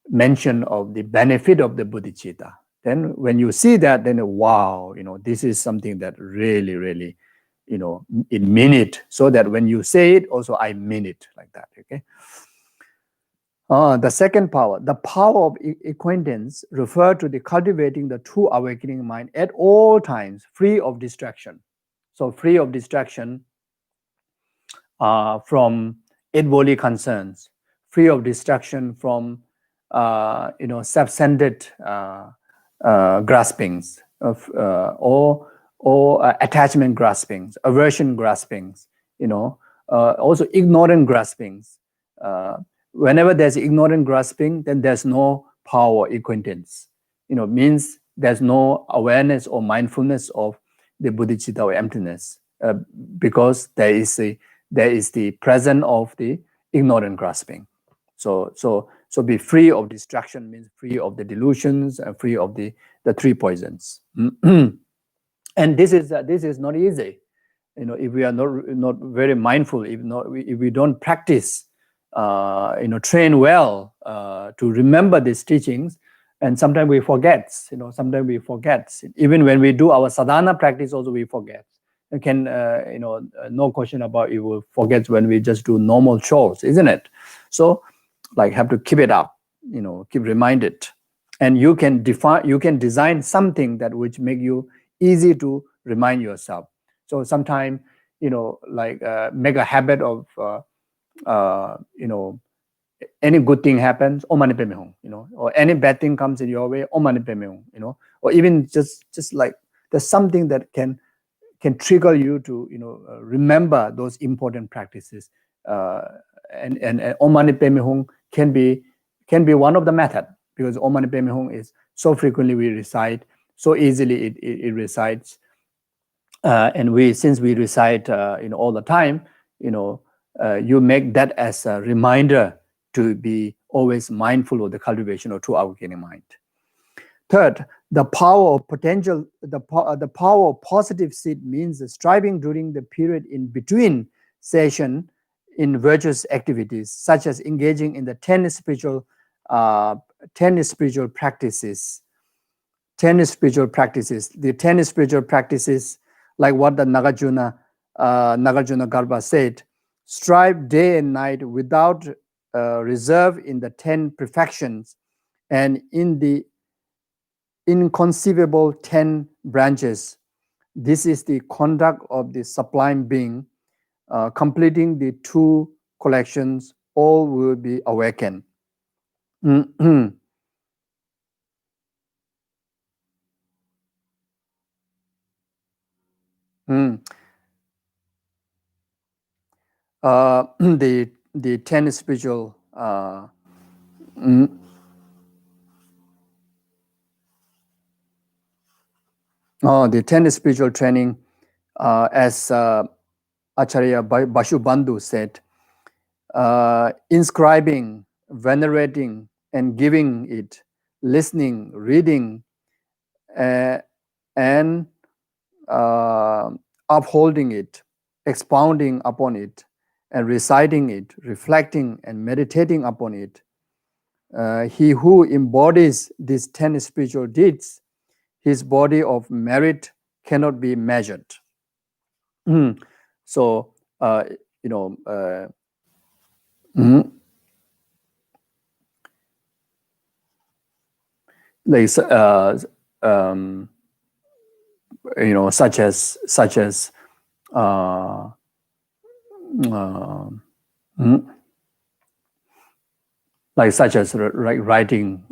mention of the benefit of the bodhicitta. Then when you see that, then wow, this is something that really, really, it mean it. So that when you say it, also I mean it like that. Okay. The second power, the power of acquaintance, refer to the cultivating the true awakening mind at all times, free of distraction. So free of distraction from 8 worldly concerns, free of distraction from self-centered graspings of or attachment graspings, aversion graspings, also ignorant graspings. Whenever there's ignorant grasping, then there's no power acquaintance. Means there's no awareness or mindfulness of the bodhicitta or emptiness, because there is there is the presence of the ignorant grasping. So be free of distraction means free of the delusions and free of the three poisons. And this is not easy. If we are not very mindful, if we don't practice, train well to remember these teachings, and sometimes we forget. Even when we do our sadhana practice, also we forget. No question about it will forget when we just do normal chores, isn't it? So, have to keep it up. Keep reminded, and you can design something that which make you easy to remind yourself. So sometimes, make a habit of, any good thing happens, Om Mani Padme Hum, or any bad thing comes in your way, Om Mani Padme Hum, or even just like there's something that can trigger you to, remember those important practices. And Om Mani Padme Hum can be one of the method, because Om Mani Padme Hum is so frequently we recite, so easily it recites. And since we recite all the time, you make that as a reminder to be always mindful of the cultivation of true awakening mind. Third, the power of potential, the power of positive seed means striving during the period in between session in virtuous activities, such as engaging in the 10 spiritual practices. 10 spiritual practices. The 10 spiritual practices, like what the Nagarjuna Garbha said, strive day and night without reserve in the 10 perfections and in the inconceivable 10 branches. This is the conduct of the sublime being. Completing the two collections, all will be awakened. The 10 spiritual the 10 spiritual training, as Acharya Bashubandhu said, inscribing, venerating, and giving it, listening, reading, and upholding it, expounding upon it, and reciting it, reflecting and meditating upon it. He who embodies these 10 spiritual deeds, his body of merit cannot be measured. So, like, such as writing,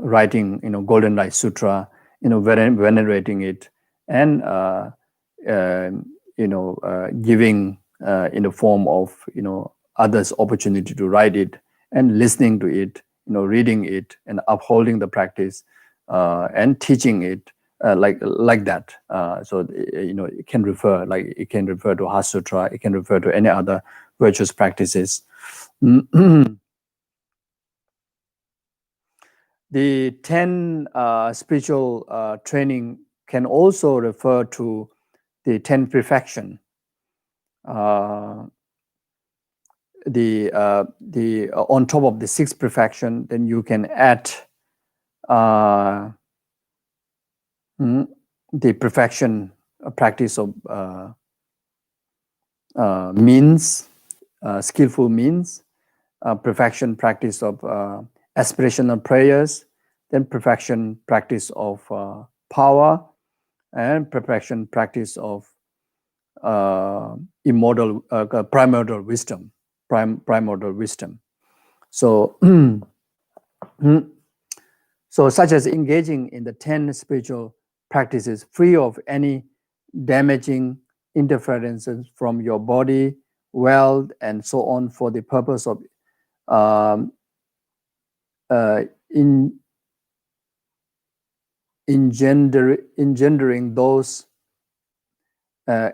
Golden Light Sutra, venerating it, and giving in the form of others opportunity to write it, and listening to it, reading it, and upholding the practice, and teaching it, like that. So it can refer to Heart Sutra, it can refer to any other virtuous practices. The 10 spiritual training can also refer to the 10 perfection. On top of the 6 perfection, then you can add the perfection practice of means, skillful means, perfection practice of aspirational prayers, then perfection practice of power, and perfection practice of immortal primordial wisdom. So, such as engaging in the 10 spiritual practices free of any damaging interferences from your body, wealth, and so on, for the purpose of engendering those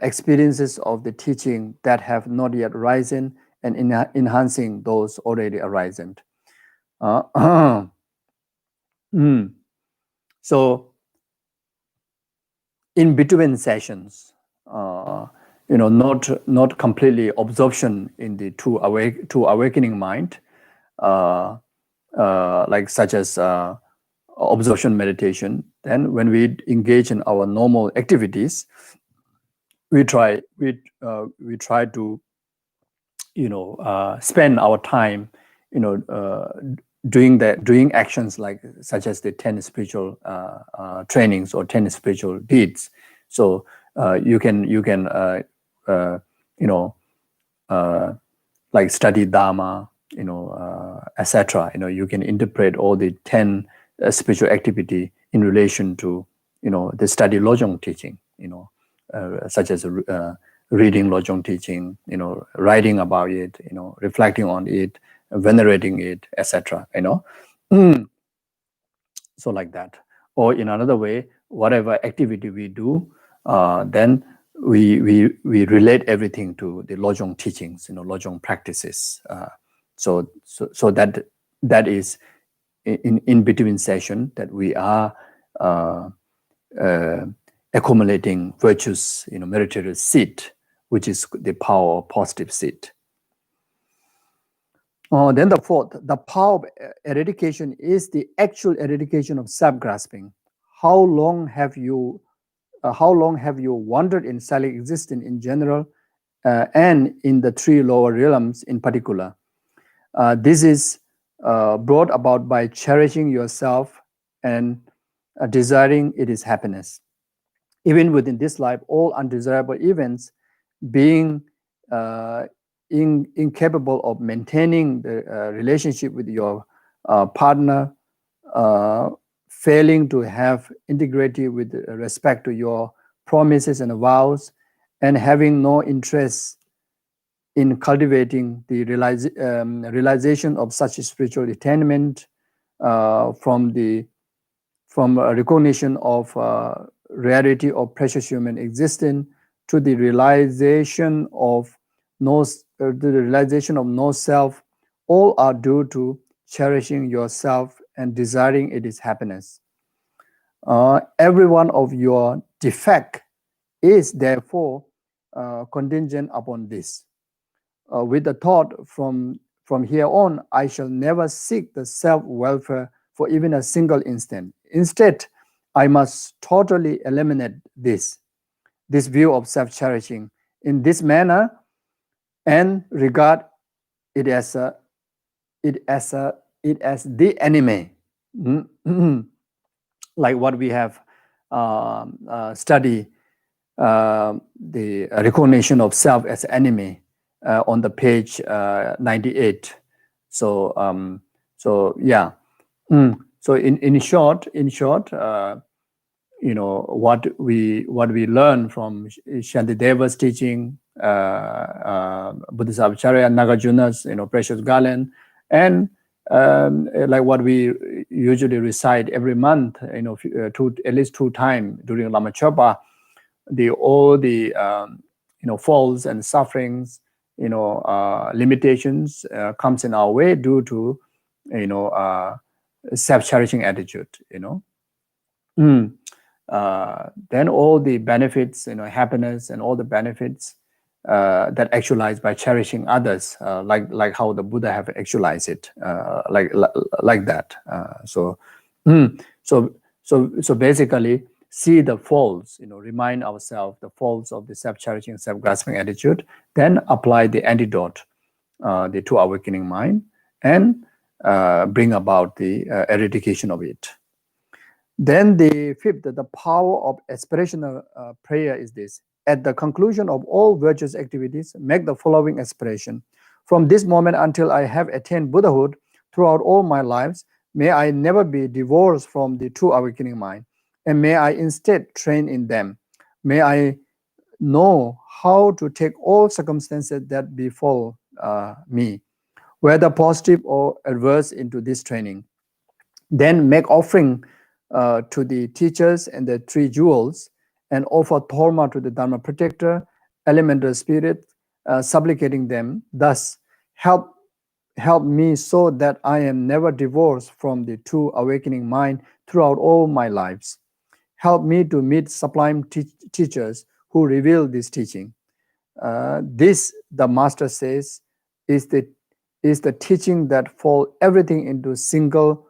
experiences of the teaching that have not yet risen and enhancing those already arisen. So in between sessions, not completely absorption in the two awakening mind, like such as absorption meditation. Then when we engage in our normal activities, we try to spend our time doing actions like such as the 10 spiritual trainings or 10 spiritual deeds. So you can like study Dharma, etc. You can interpret all the 10 spiritual activity in relation to the study Lojong teaching, such as reading Lojong teaching, writing about it, reflecting on it, venerating it, etc. So like that. Or in another way, whatever activity we do, then we relate everything to the Lojong teachings, Lojong practices. So that is in between session that we are accumulating virtuous, meritorious seed, which is the power of positive seed. Then the fourth, the power of eradication is the actual eradication of self-grasping. How long have you wandered in silent existence in general, and in the three lower realms in particular? This is brought about by cherishing yourself and desiring it is happiness. Even within this life, all undesirable events, being incapable of maintaining the relationship with your partner, failing to have integrity with respect to your promises and vows, and having no interest in cultivating the realization of such spiritual attainment from a recognition of rarity of precious human existence to the realization of no self, all are due to cherishing yourself and desiring it is happiness. Every one of your defect is therefore contingent upon this. With the thought from here on, I shall never seek the self-welfare for even a single instant. Instead, I must totally eliminate this view of self-cherishing in this manner and regard it as the enemy. Like what we have studied, the recognition of self as enemy on the page 98. So yeah. So in short, what we learn from Shantideva's teaching, Bodhisattvacharya, Nagarjuna's, precious garland, and like what we usually recite every month, at least 2 times during Lama Chopa, all the faults and sufferings, limitations comes in our way due to self-cherishing attitude. Then all the benefits, happiness and all the benefits that actualize by cherishing others, like how the Buddha have actualized it, like that. So basically, see the faults, remind ourselves the faults of the self-cherishing, self-grasping attitude, then apply the antidote, the two awakening mind, and bring about the eradication of it. Then the fifth, the power of aspirational prayer is this. At the conclusion of all virtuous activities, make the following aspiration. From this moment until I have attained Buddhahood, throughout all my lives, may I never be divorced from the true awakening mind, and may I instead train in them. May I know how to take all circumstances that befall me, whether positive or adverse, into this training. Then make offering to the teachers and the three jewels, and offer Dharma to the Dharma protector, elemental spirit, supplicating them. Thus, help me so that I am never divorced from the true awakening mind throughout all my lives. Help me to meet sublime teachers who reveal this teaching. This, the master says, is the teaching that folds everything into single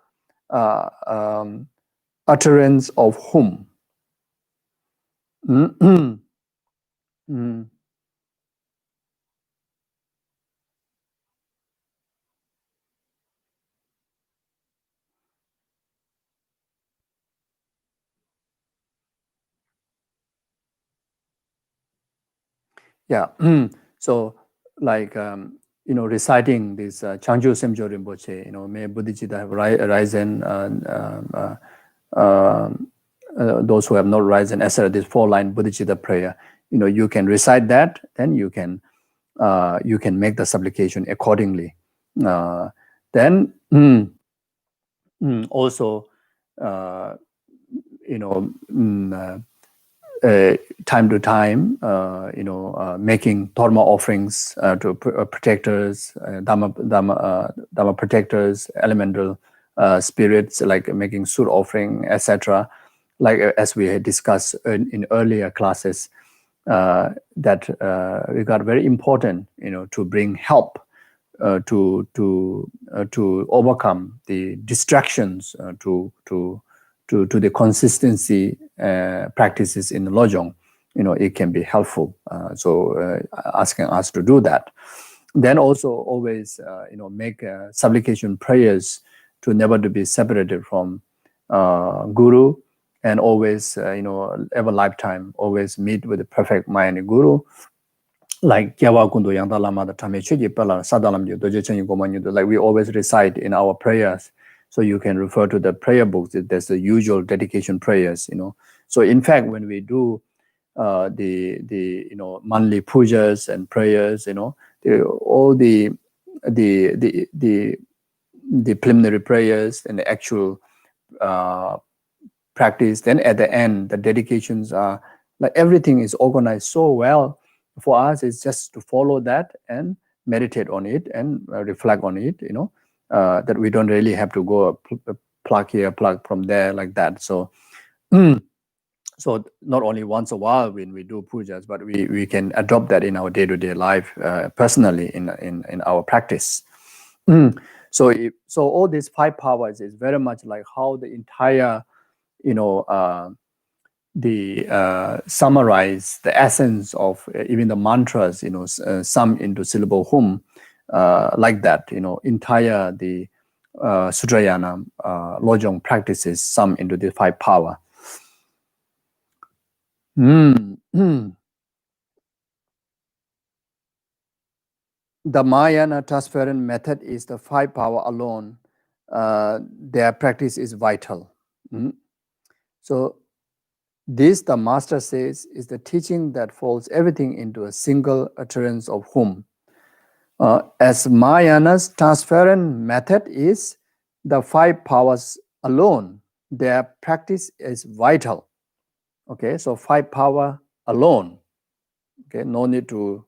utterance of whom. Yeah. So, like, reciting this Changju Semjo Rinpoche, may Bodhicitta have risen, those who have not risen, etc. This 4-line Bodhicitta prayer, you can recite that, then you can make the supplication accordingly. Then also, time to time, making Dharma offerings to protectors, Dharma protectors, elemental spirits, like making suit offering, etc. Like as we had discussed in earlier classes, that regard very important, to bring help to overcome the distractions to the consistency practices in the Lojong. It can be helpful. So asking us to do that. Then also always make supplication prayers to never to be separated from Guru, and always ever lifetime always meet with the perfect mind Guru. Like like we always recite in our prayers. So you can refer to the prayer books. There's the usual dedication prayers, So in fact, when we do the monthly pujas and prayers, all the preliminary prayers and the actual practice, then at the end the dedications are like everything is organized so well. For us, it's just to follow that and meditate on it and reflect on it, that we don't really have to go plug here, plug from there, like that. So so not only once a while when we do pujas, but we can adopt that in our day-to-day life, personally in our practice. So all these 5 powers is very much like how the entire summarize the essence of even the mantras, sum into syllable hum, like that, entire the Sutrayana Lojong practices sum into the 5 power. The Mahayana transference method is the 5 power alone. Their practice is vital. So this, the master says, is the teaching that folds everything into a single utterance of whom. As Mahayana's transference method is the 5 powers alone, their practice is vital. Okay, so 5 power alone. Okay, no need to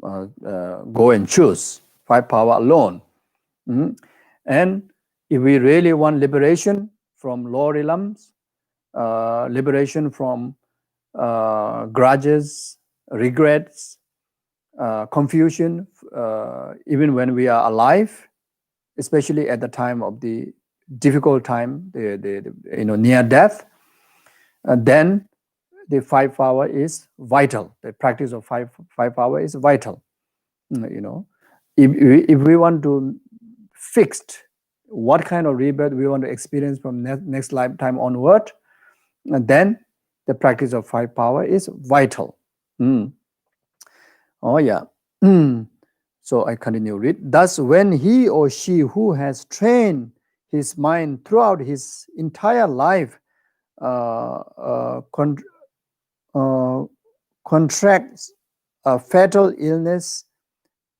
go and choose. 5 power alone. And if we really want liberation from lower realms, liberation from grudges, regrets, confusion, even when we are alive, especially at the time of the difficult time, the near death, then the 5 power is vital. The practice of 5 power is vital. If we want to fix what kind of rebirth we want to experience from next lifetime onward, then the practice of 5 power is vital. Oh yeah. So I continue read. Thus, when he or she who has trained his mind throughout his entire life contracts a fatal illness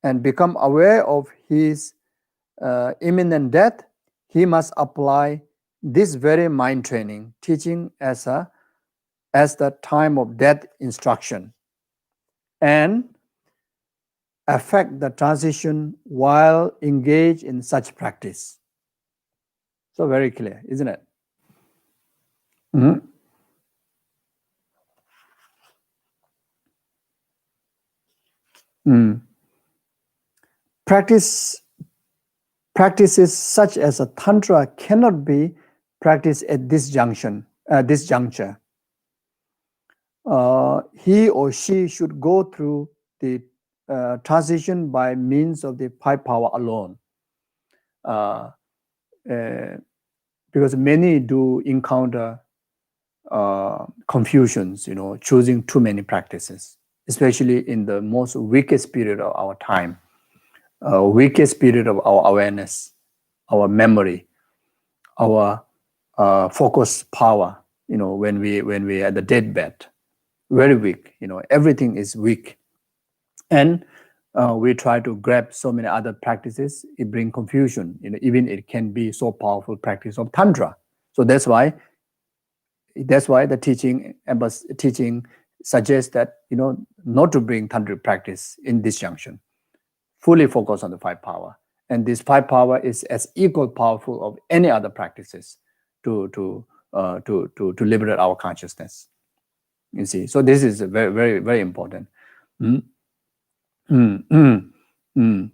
and become aware of his imminent death, he must apply this very mind training teaching as a as the time of death instruction and affect the transition while engaged in such practice. So very clear, isn't it? Mm-hmm. Practices such as a tantra cannot be practiced at this juncture. He or she should go through the transition by means of the 5 power alone. Because many do encounter confusions, choosing too many practices, especially in the most weakest period of our time, weakest period of our awareness, our memory, our focus power. When we are at the deathbed, very weak. Everything is weak, and we try to grab so many other practices. It brings confusion. Even it can be so powerful practice of tantra. So that's why the teaching suggests that not to bring tantric practice in this junction. Fully focus on the 5 power, and this 5 power is as equal powerful of any other practices to liberate our consciousness. You see, so this is very, very, very important. Mm. Mm, mm, mm.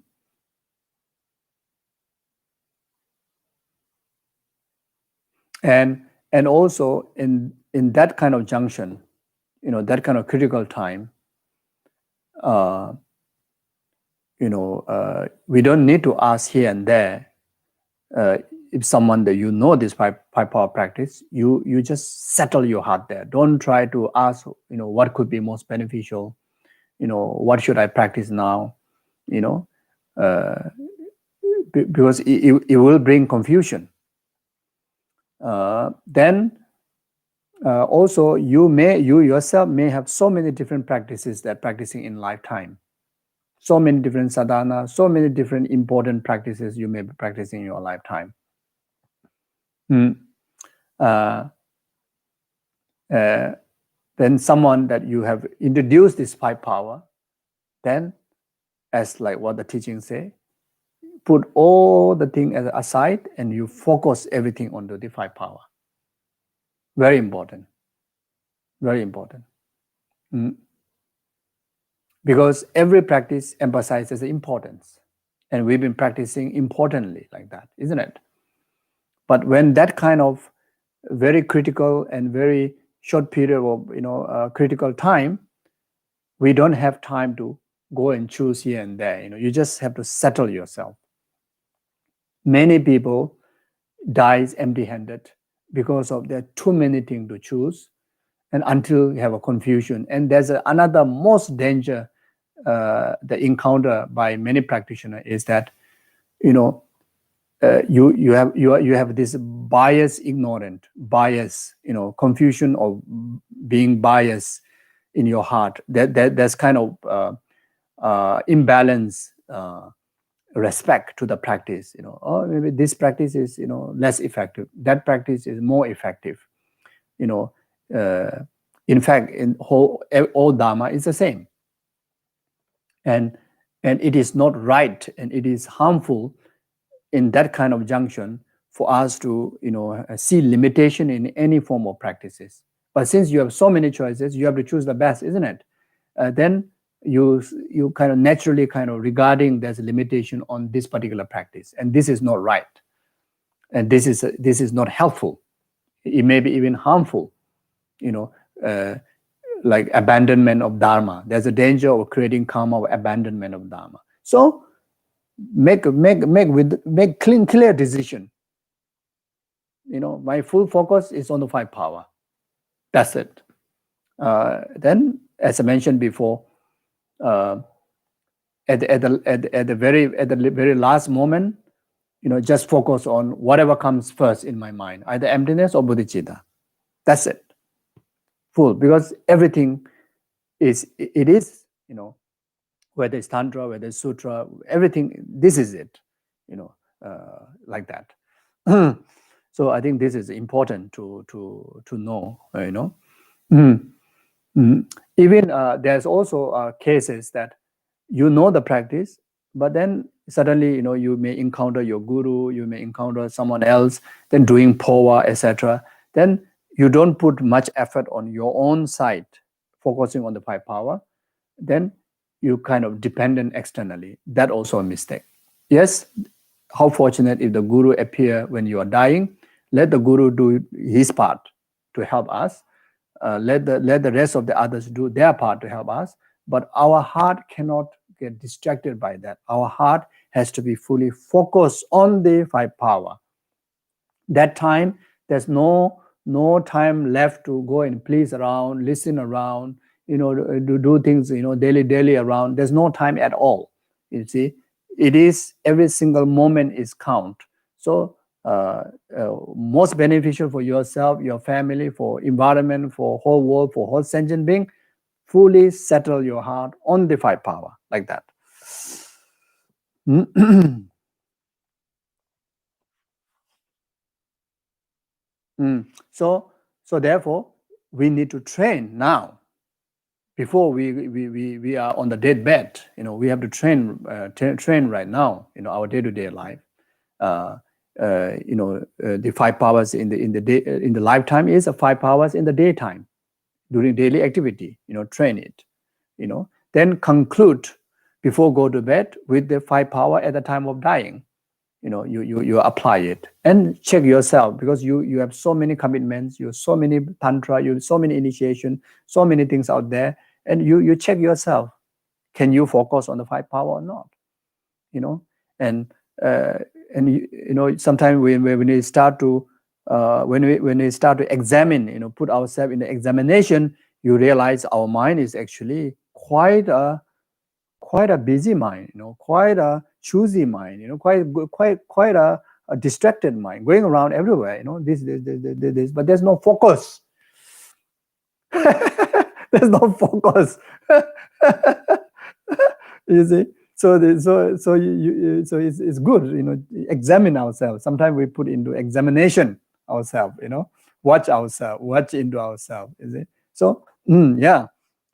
And also in that kind of junction, that kind of critical time, we don't need to ask here and there. If someone that this 5 power practice, you just settle your heart there. Don't try to ask, what could be most beneficial. What should I practice now? Because it will bring confusion. Then also you yourself may have so many different practices that practicing in lifetime. So many different sadhana, so many different important practices you may be practicing in your lifetime. Then someone that you have introduced this 5 power, then, as like what the teaching say, put all the thing aside and you focus everything onto the 5 power. Very important. Very important. Because every practice emphasizes the importance, and we've been practicing importantly like that, isn't it? But when that kind of very critical and very short period of critical time, we don't have time to go and choose here and there. You just have to settle yourself. Many people dies empty-handed because of there are too many things to choose, and until you have a confusion. And there's another most danger the encounter by many practitioners is that you have this bias, confusion or being biased in your heart. There's kind of imbalance respect to the practice. Maybe this practice is less effective. That practice is more effective. In fact, in all Dharma is the same. And it is not right, and it is harmful in that kind of junction for us to see limitation in any form of practices. But since you have so many choices, you have to choose the best, isn't it? Then you kind of naturally regarding there's a limitation on this particular practice, and this is not right, and this is not helpful. It may be even harmful. Like abandonment of Dharma. There's a danger of creating karma of abandonment of Dharma. So make clear decision. My full focus is on the 5 power. That's it. Then, as I mentioned before, at the very last moment, just focus on whatever comes first in my mind, either emptiness or bodhicitta. That's it. Full, because everything is, whether it's tantra, whether it's sutra, everything, this is it, like that. So I think this is important to know, Even there's also cases that you know the practice, but then suddenly you may encounter your guru, you may encounter someone else, then doing powa, etc. Then you don't put much effort on your own side, focusing on the five power. Then you kind of dependent externally. That also a mistake. Yes, how fortunate if the guru appear when you are dying. Let the guru do his part to help us. Let the rest of the others do their part to help us. But our heart cannot get distracted by that. Our heart has to be fully focused on the five power. That time, there's no time left to go and please around, listen around, do things, daily around. There's no time at all. You see, it is every single moment is count. So most beneficial for yourself, your family, for environment, for whole world, for whole sentient being. Fully settle your heart on the five power like that. So therefore, we need to train now. Before we are on the deathbed, we have to train right now. Our day-to-day life. The five powers in the day, in the lifetime is 5 hours in the daytime during daily activity. Train it. Then conclude before go to bed with the 5 power at the time of dying. You apply it and check yourself, because you have so many commitments, you have so many tantra, you have so many initiation, so many things out there, and you check yourself. Can you focus on the 5 power or not? And sometimes when we start to when we start to examine, put ourselves in the examination, you realize our mind is actually quite a busy mind, quite a choosy mind, quite a distracted mind, going around everywhere, this, but there's no focus. There's no focus. You see, so it's good, examine ourselves. Sometimes we put into examination ourselves, watch ourselves, watch into ourselves. You see, so yeah,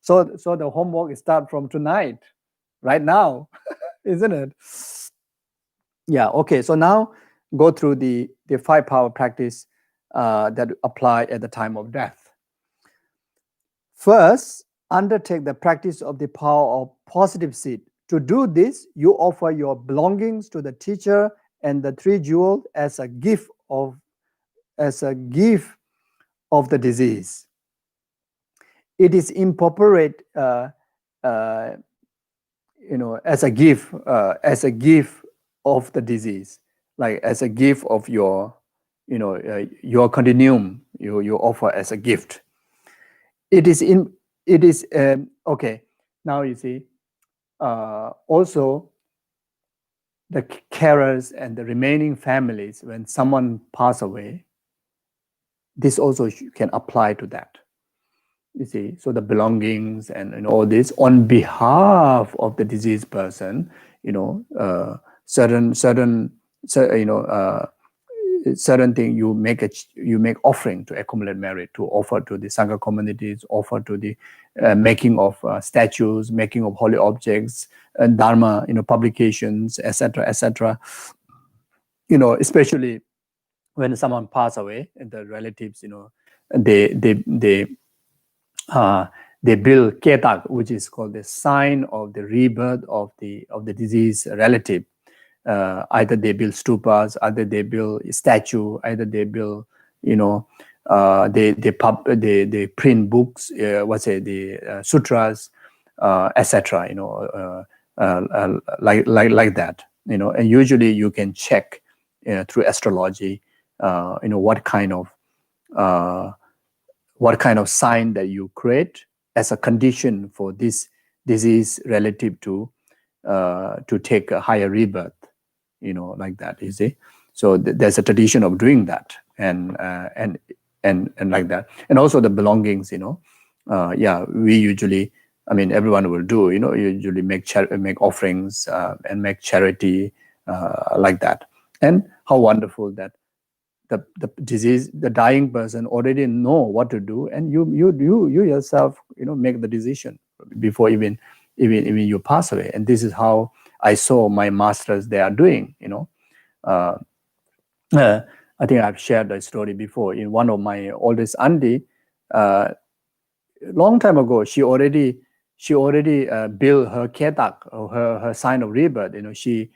so the homework start from tonight, right now, isn't it? Yeah. Okay. So now go through the 5 power practice that apply at the time of death. First, undertake the practice of the power of positive seed. To do this, you offer your belongings to the teacher and the 3 jewels as a gift of the disease. It is incorporate as a gift of the disease, like as a gift of your your continuum. You offer as a gift. It is okay. Now you see, also the carers and the remaining families, when someone pass away, this also can apply to that. You see, so the belongings and all this on behalf of the deceased person, certain thing you make offering to accumulate merit, to offer to the Sangha communities, offer to the making of statues, making of holy objects, and dharma, publications, etc., etc. Especially when someone pass away, and the relatives, they build ketak, which is called the sign of the rebirth of the deceased relative. Either they build stupas, either they build a statue, either they build, they print books, the sutras, etc. Like that. And usually you can check through astrology, what kind of sign that you create as a condition for this disease relative to take a higher rebirth, like that. You see, so there's a tradition of doing that, and like that, and also the belongings. We usually, everyone will do. Usually make offerings and make charity, like that. And how wonderful that disease, the dying person already know what to do, and you yourself, make the decision before even you pass away. And this is how I saw my masters they are doing. Uh, I think I've shared the story before. In one of my oldest auntie, long time ago, she already built her ketak, or her sign of rebirth. She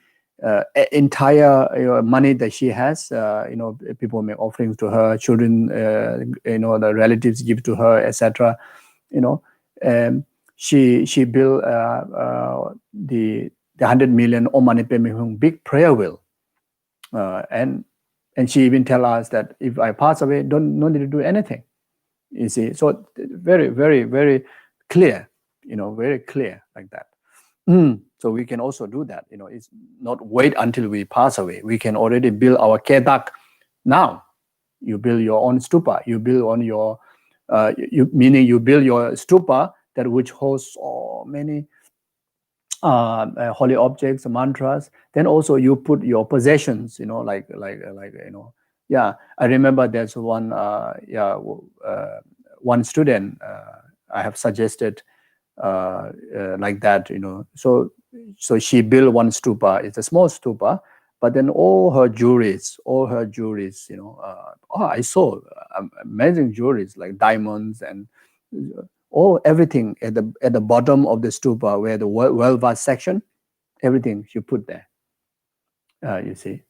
entire money that she has, people make offerings to her, children, the relatives give to her, etc. She built the 100 million Om Mani Padme Hum big prayer wheel, and she even tell us that if I pass away, no need to do anything. You see, so very, very, very clear, very clear like that. So we can also do that. It's not wait until we pass away. We can already build our kedak now. You build your own stupa. You build on your, meaning you build your stupa that which holds so many holy objects, mantras. Then also you put your possessions. Yeah, I remember there's one one student I have suggested like that. So she built one stupa. It's a small stupa, but then all her jewelries, I saw amazing jewelries like diamonds and everything at the bottom of the stupa, where the well-vast section, everything she put there. You see,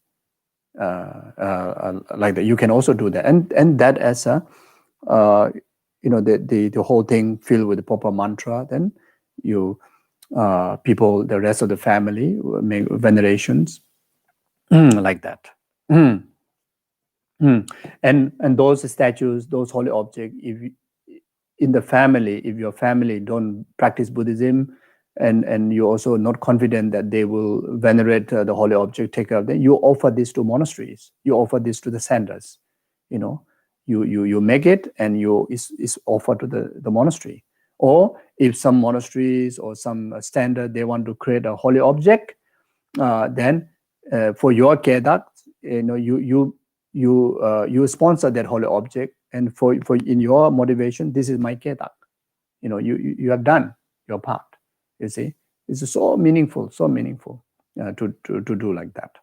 like that. You can also do that, and that as a the whole thing filled with the proper mantra. Then you people, the rest of the family make venerations like that. And those statues, those holy objects, if in the family, if your family don't practice Buddhism, and you're also not confident that they will venerate the holy object, take care of them, you offer this to monasteries, you offer this to the centers. You make it, and is offered to the monastery. Or if some monasteries or some standard, they want to create a holy object, then for your kedak, you sponsor that holy object, and for in your motivation, this is my kedak. You have done your part. You see, it's so meaningful to do like that.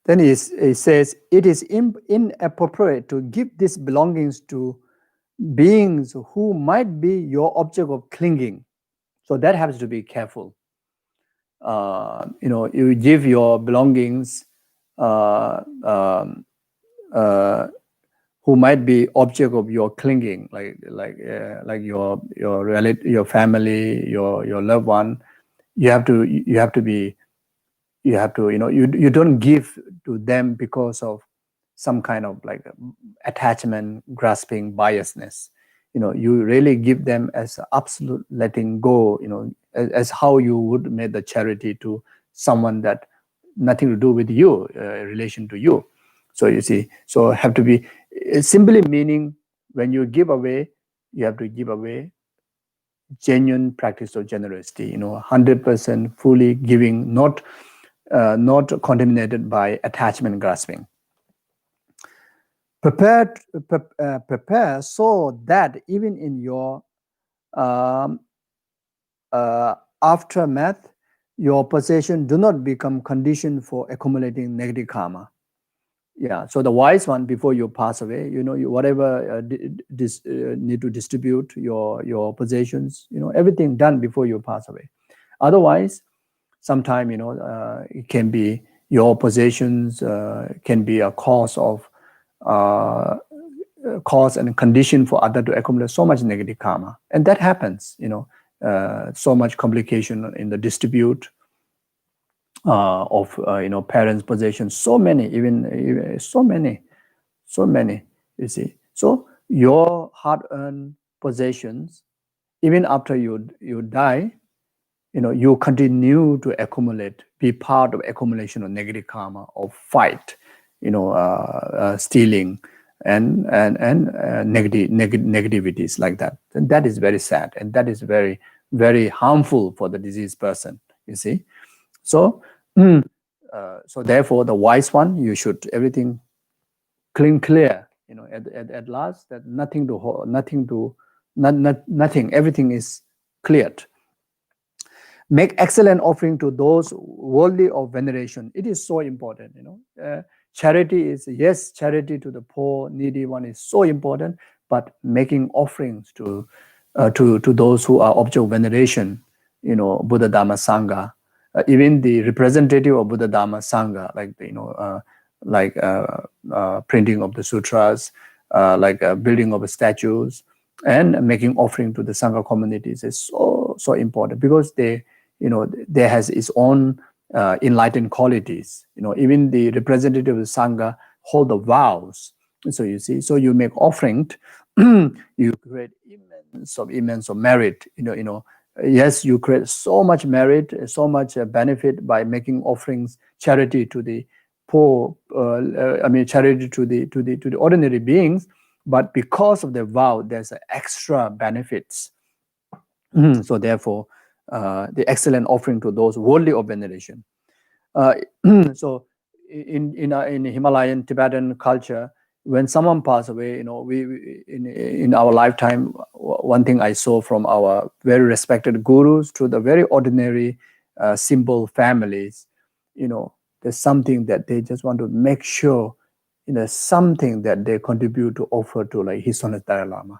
Then it says, it is inappropriate to give these belongings to beings who might be your object of clinging. So that has to be careful. You give your belongings who might be object of your clinging, like your relative, your family, your loved one. You don't give to them because of some kind of like attachment, grasping, biasness. You really give them as absolute letting go, as how you would make the charity to someone that nothing to do with you, relation to you. So you see, so have to be simply meaning when you give away, you have to give away genuine practice of generosity, 100% fully giving, not contaminated by attachment and grasping. Prepare so that even in your aftermath, your possession do not become conditioned for accumulating negative karma. Yeah, so the wise one, before you pass away, you whatever need to distribute your possessions, everything done before you pass away. Otherwise, sometime it can be your possessions can be a cause and condition for other to accumulate so much negative karma, and that happens. So much complication in the distribute of parents' possessions. So many, even so many. You see, so your hard-earned possessions, even after you die, you continue to accumulate, be part of accumulation of negative karma, of fight, stealing, negativities like that. And that is very sad, and that is very, very harmful for the diseased person, you see. So so therefore the wise one, you should everything clear, at last, that nothing, everything is cleared. Make excellent offering to those worthy of veneration. It is so important, charity is, yes, charity to the poor, needy one is so important, but making offerings to those who are object of veneration, Buddha, Dhamma, Sangha, even the representative of Buddha, Dhamma, Sangha, like printing of the sutras, building of statues, and making offering to the Sangha communities is so important, because they has its own enlightened qualities. Even the representative of the Sangha hold the vows. So you see, so you make offering, you create immense of merit. Yes, you create so much merit, so much benefit by making offerings, charity to the poor. Charity to the ordinary beings. But because of the vow, there's extra benefits. So therefore, the excellent offering to those worthy of veneration. So in Himalayan Tibetan culture, when someone passes away, we in our lifetime, one thing I saw from our very respected gurus to the very ordinary simple families, there's something that they just want to make sure, something that they contribute to offer to, like His Holiness Dalai Lama,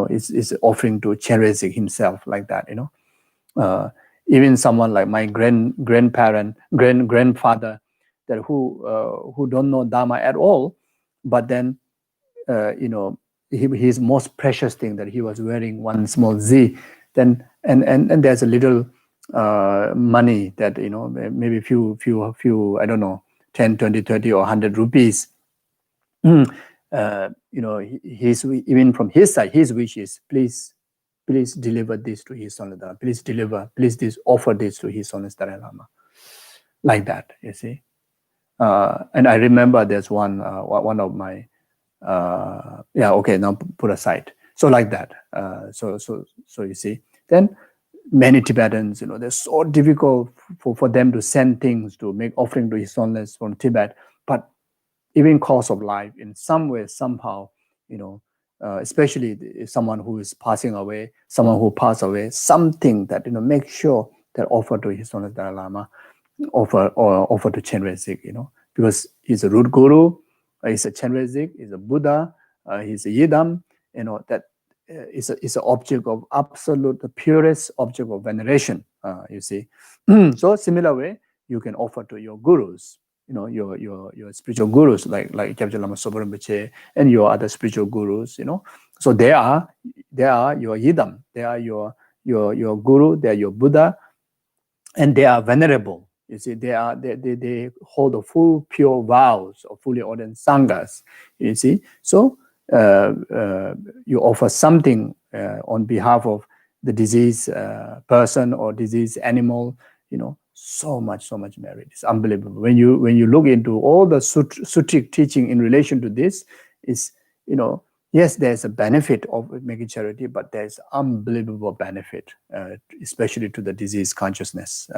is offering to Chenrezig himself, like that, even someone like my grandfather, that who don't know Dharma at all, but then his most precious thing that he was wearing one small Z, then and there's a little money that maybe few I don't know, 10, 20, 30 or 100 rupees. His, even from his side, his wish is, please deliver this to His Holiness Dalai Lama. Please offer this to His Holiness Dalai Lama. Like that, you see. And I remember there's one of my, now put aside. So like that. So you see. Then many Tibetans, they're so difficult for them to send things, to make offering to His Holiness from Tibet. But even cost of life, in some way, somehow, especially someone who is passing away, someone who passed away, something that make sure that offer to His Holiness Dalai Lama, offer to Chenrezig, because he's a root guru, he's a Chenrezig, he's a Buddha, he's a Yidam, that is an object of absolute, the purest object of veneration. You see, so similar way you can offer to your gurus. Your spiritual gurus, like Kyabje Lama Sopa Rinpoche and your other spiritual gurus, so they are your Yidam, they are your guru, they are your Buddha, and they are venerable. You see, they hold the full pure vows of fully ordained sanghas. You see, so you offer something on behalf of the diseased person or diseased animal. So much merit. It's unbelievable. When you look into all the sutric teaching in relation to this, is yes, there's a benefit of making charity, but there's unbelievable benefit, especially to the disease consciousness,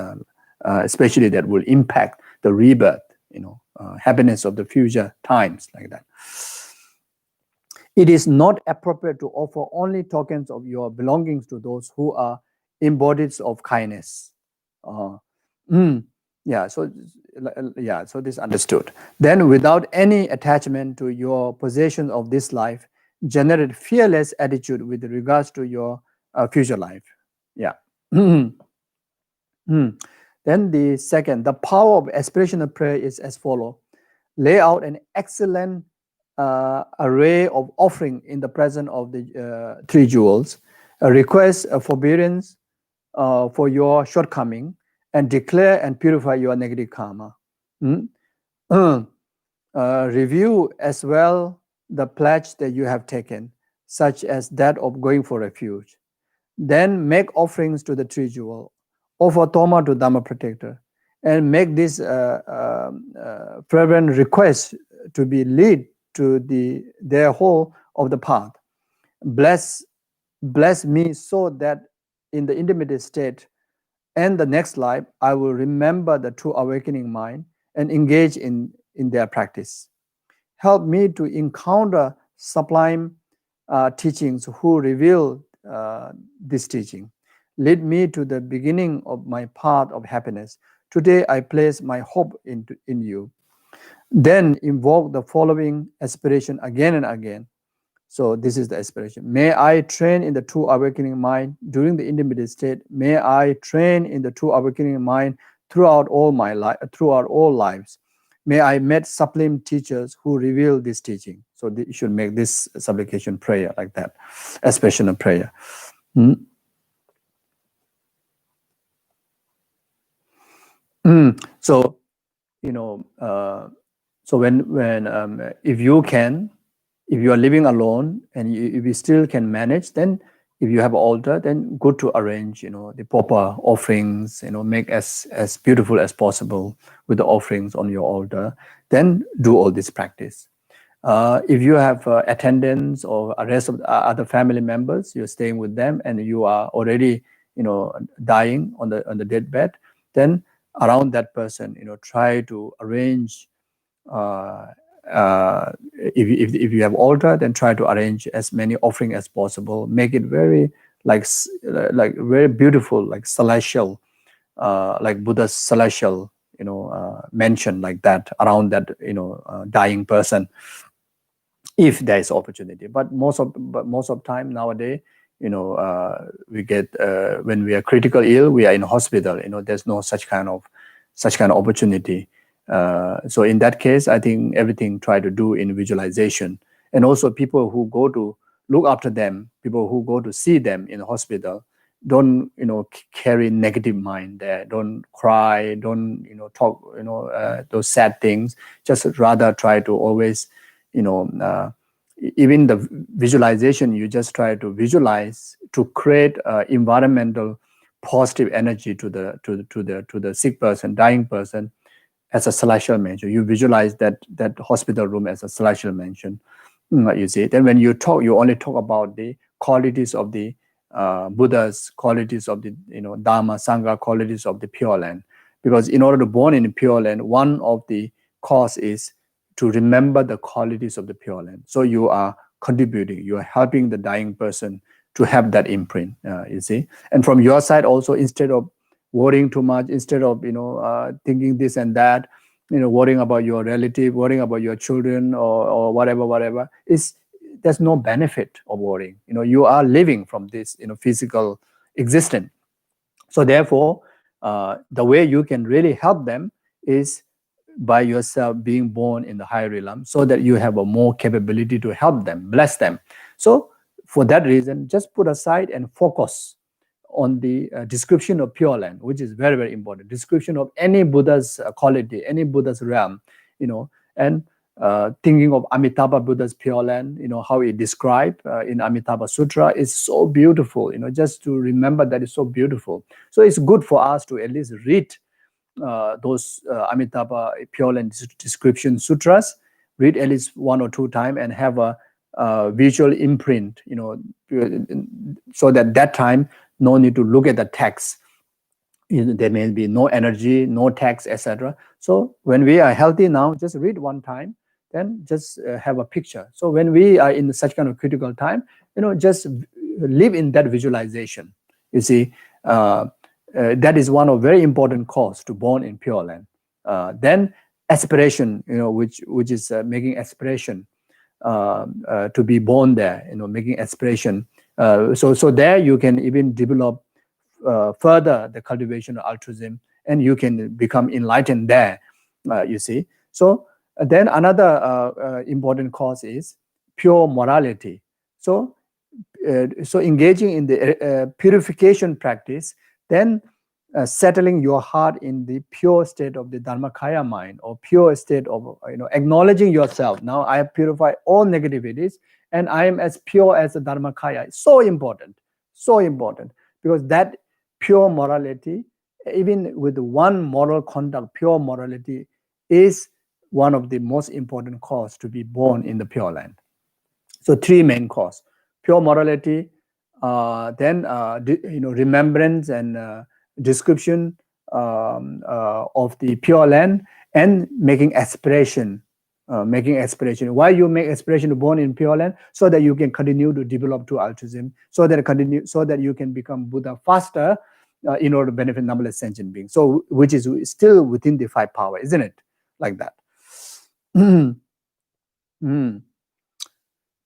especially that will impact the rebirth, happiness of the future times, like that. It is not appropriate to offer only tokens of your belongings to those who are embodied of kindness. So this understood. Then, without any attachment to your possession of this life, generate fearless attitude with regards to your future life. Then the second, the power of aspirational prayer is as follows: lay out an excellent array of offering in the presence of the three jewels, request a forbearance for your shortcoming, and declare and purify your negative karma. Review as well the pledge that you have taken, such as that of going for refuge. Then make offerings to the three jewel, offer Toma to Dhamma Protector, and make this fervent request to be led to their whole of the path. Bless me so that in the intermediate state and the next life, I will remember the true awakening mind and engage in their practice. Help me to encounter sublime teachings who reveal this teaching. Lead me to the beginning of my path of happiness. Today I place my hope in you. Then invoke the following aspiration again and again. So this is the aspiration. May I train in the true awakening mind during the intermediate state. May I train in the true awakening mind throughout all my life, throughout all lives. May I meet sublime teachers who reveal this teaching. So you should make this supplication prayer like that, aspiration of prayer. So so when if you can, if you are living alone and if you still can manage, then if you have an altar, then good to arrange, the proper offerings, make as beautiful as possible with the offerings on your altar. Then do all this practice. If you have attendants or a rest of the other family members, you're staying with them and you are already, dying on the deathbed, then around that person, try to arrange. If you have altar, then try to arrange as many offering as possible. Make it very like very beautiful, like celestial, like Buddha's celestial, mention like that around that, dying person, if there is opportunity. But most of time nowadays, we get when we are critical ill, we are in hospital. There's no such kind of opportunity. So in that case, I think everything try to do in visualization. And also people who go to look after them, people who go to see them in the hospital, don't carry negative mind there. Don't cry. Don't talk those sad things. Just rather try to always even the visualization. You just try to visualize to create environmental positive energy to the sick person, dying person, as a celestial mansion. You visualize that hospital room as a celestial mansion. You see, then when you talk, you only talk about the qualities of the Buddhas, qualities of the Dharma, Sangha, qualities of the Pure Land. Because in order to born in the Pure Land, one of the cause is to remember the qualities of the Pure Land. So you are contributing, you are helping the dying person to have that imprint. You see, and from your side also, instead of worrying too much, instead of thinking this and that, worrying about your relative, worrying about your children or whatever, there's no benefit of worrying. You are living from this physical existence. So therefore, the way you can really help them is by yourself being born in the higher realm, so that you have a more capability to help them, bless them. So for that reason, just put aside and focus on the description of Pure Land, which is very, very important. Description of any Buddha's quality, any Buddha's realm, and thinking of Amitabha Buddha's Pure Land, how it described in Amitabha Sutra is so beautiful, just to remember that it's so beautiful. So it's good for us to at least read those Amitabha Pure Land description sutras, read at least 1 or 2 times and have a visual imprint, so that time no need to look at the text. There may be no energy, no text, etc. So when we are healthy now, just read 1 time, then just have a picture. So when we are in such kind of critical time, just live in that visualization. You see, that is one of very important cause to born in Pure Land. Then aspiration, which is making aspiration to be born there, making aspiration. So there you can even develop further the cultivation of altruism, and you can become enlightened there. You see. So then another important cause is pure morality. So engaging in the purification practice, then settling your heart in the pure state of the Dharmakaya mind, or pure state of acknowledging yourself. Now I have purified all negativities and I am as pure as the Dharmakaya. It's so important, because that pure morality, even with one moral conduct, pure morality is one of the most important cause to be born in the Pure Land. So three main cause: pure morality, then remembrance and description of the Pure Land, and making aspiration. Why you make aspiration to born in Pure Land? So that you can continue to develop to altruism, so that you can become Buddha faster, in order to benefit numberless sentient beings. So which is still within the five power, isn't it? Like that. Mm.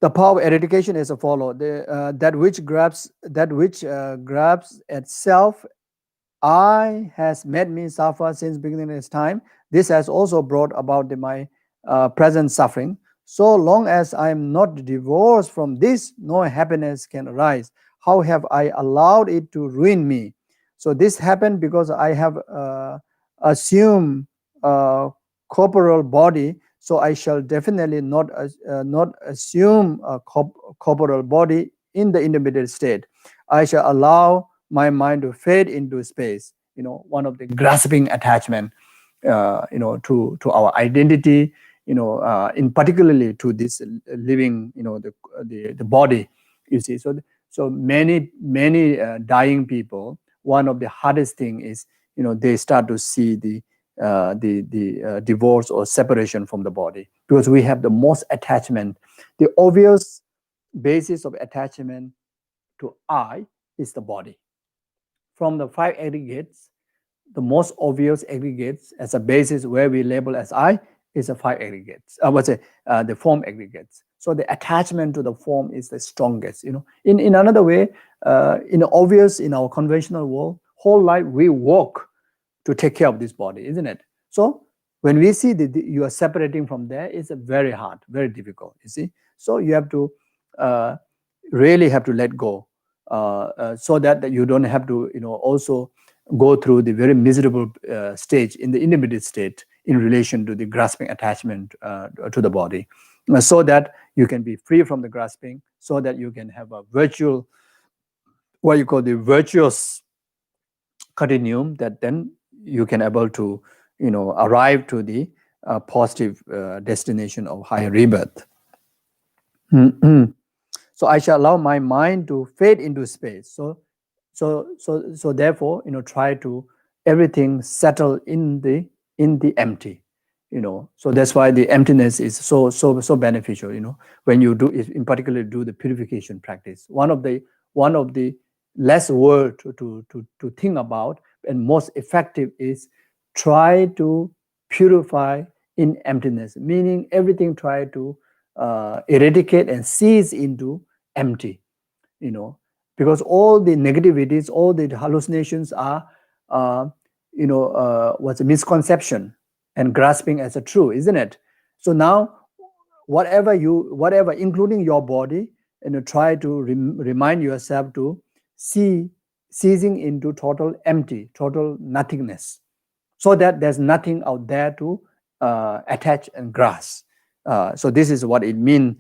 The power of eradication is as follows: that which grabs at self, I has made me suffer since beginning of time. This has also brought about my present suffering. So long as I am not divorced from this, no happiness can arise. How have I allowed it to ruin me? So this happened because I have assumed a corporal body. So I shall definitely not assume a corporal body in the intermediate state. I shall allow my mind to fade into space. One of the grasping attachment, to our identity, in particularly to this living, the body. You see, so many dying people. One of the hardest thing is, they start to see the divorce or separation from the body, because we have the most attachment. The obvious basis of attachment to I is the body. From the five aggregates, the most obvious aggregates as a basis where we label as I is the five aggregates. The form aggregates. So the attachment to the form is the strongest. In another way, in our conventional world, whole life we work to take care of this body, isn't it? So when we see that you are separating from there, it's very hard, very difficult. You see, so you have to really have to let go, so that you don't have to, also go through the very miserable stage in the intermediate state in relation to the grasping attachment to the body, so that you can be free from the grasping, so that you can have a virtual, what you call the virtuous continuum, that then you can able to, arrive to the positive destination of higher rebirth. So I shall allow my mind to fade into space. So therefore, try to everything settle in the empty. So that's why the emptiness is so beneficial. When you do, in particular, do the purification practice. One of the less word to think about and most effective is try to purify in emptiness, meaning everything try to eradicate and cease into empty, because all the negativities, all the hallucinations are, what's a misconception and grasping as a true, isn't it? So now, whatever, including your body, try to remind yourself to ceasing into total empty, total nothingness, so that there's nothing out there to attach and grasp. So this is what it means,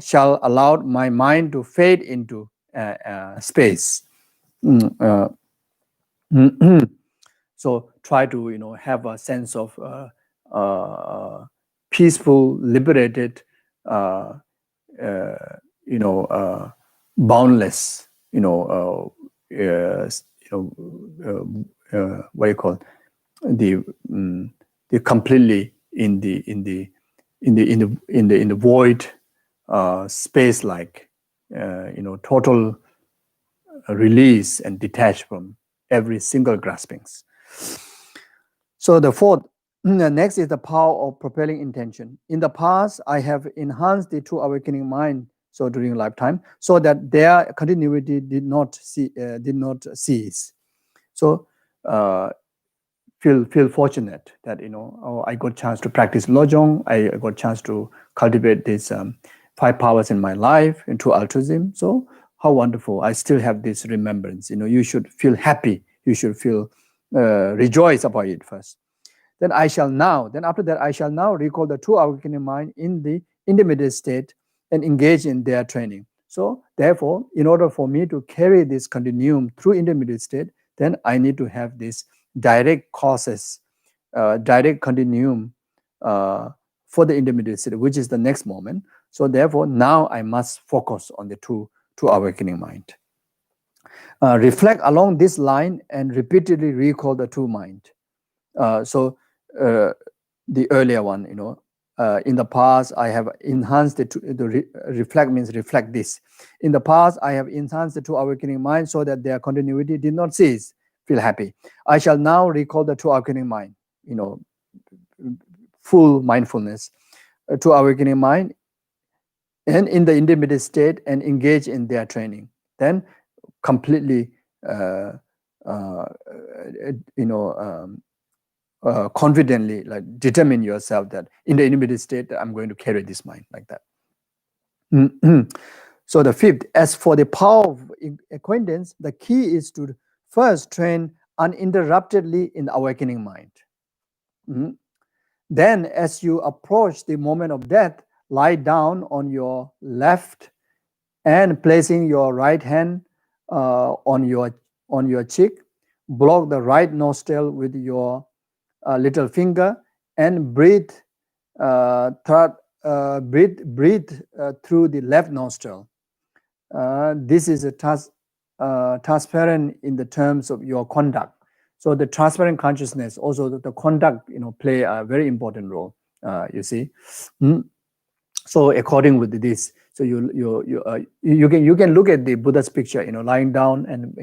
shall allow my mind to fade into space. So try to, have a sense of peaceful, liberated, boundless, what you call the completely in the void space, like total release and detached from every single graspings. So the fourth, next is the power of propelling intention. In the past, I have enhanced the true awakening mind, so during lifetime, so that their continuity did not cease. So feel fortunate that I got chance to practice Lojong. I got chance to cultivate these five powers in my life into altruism. So how wonderful! I still have this remembrance. You should feel happy. You should feel rejoice about it first. Then after that, I shall now recall the true awakening mind in the intermediate state and engage in their training. So therefore, in order for me to carry this continuum through intermediate state, then I need to have this direct causes, direct continuum for the intermediate state, which is the next moment. So therefore, now I must focus on the two awakening mind. Reflect along this line and repeatedly recall the two mind. So the earlier one, in the past I have enhanced reflect means reflect this. In the past I have enhanced the two awakening mind so that their continuity did not cease. Feel happy. I shall now recall the two awakening mind. Full mindfulness, two awakening mind, and in the intermediate state, and engage in their training. Then completely, confidently, like determine yourself that in the intermediate state, I'm going to carry this mind like that. So the fifth, as for the power of acquaintance, the key is to first train uninterruptedly in the awakening mind. Then, as you approach the moment of death, lie down on your left and placing your right hand on your cheek, block the right nostril with your little finger, and breathe through the left nostril. This is a transparent in the terms of your conduct. So the transparent consciousness, also the conduct, play a very important role. You see. So according with this, so you can look at the Buddha's picture, lying down and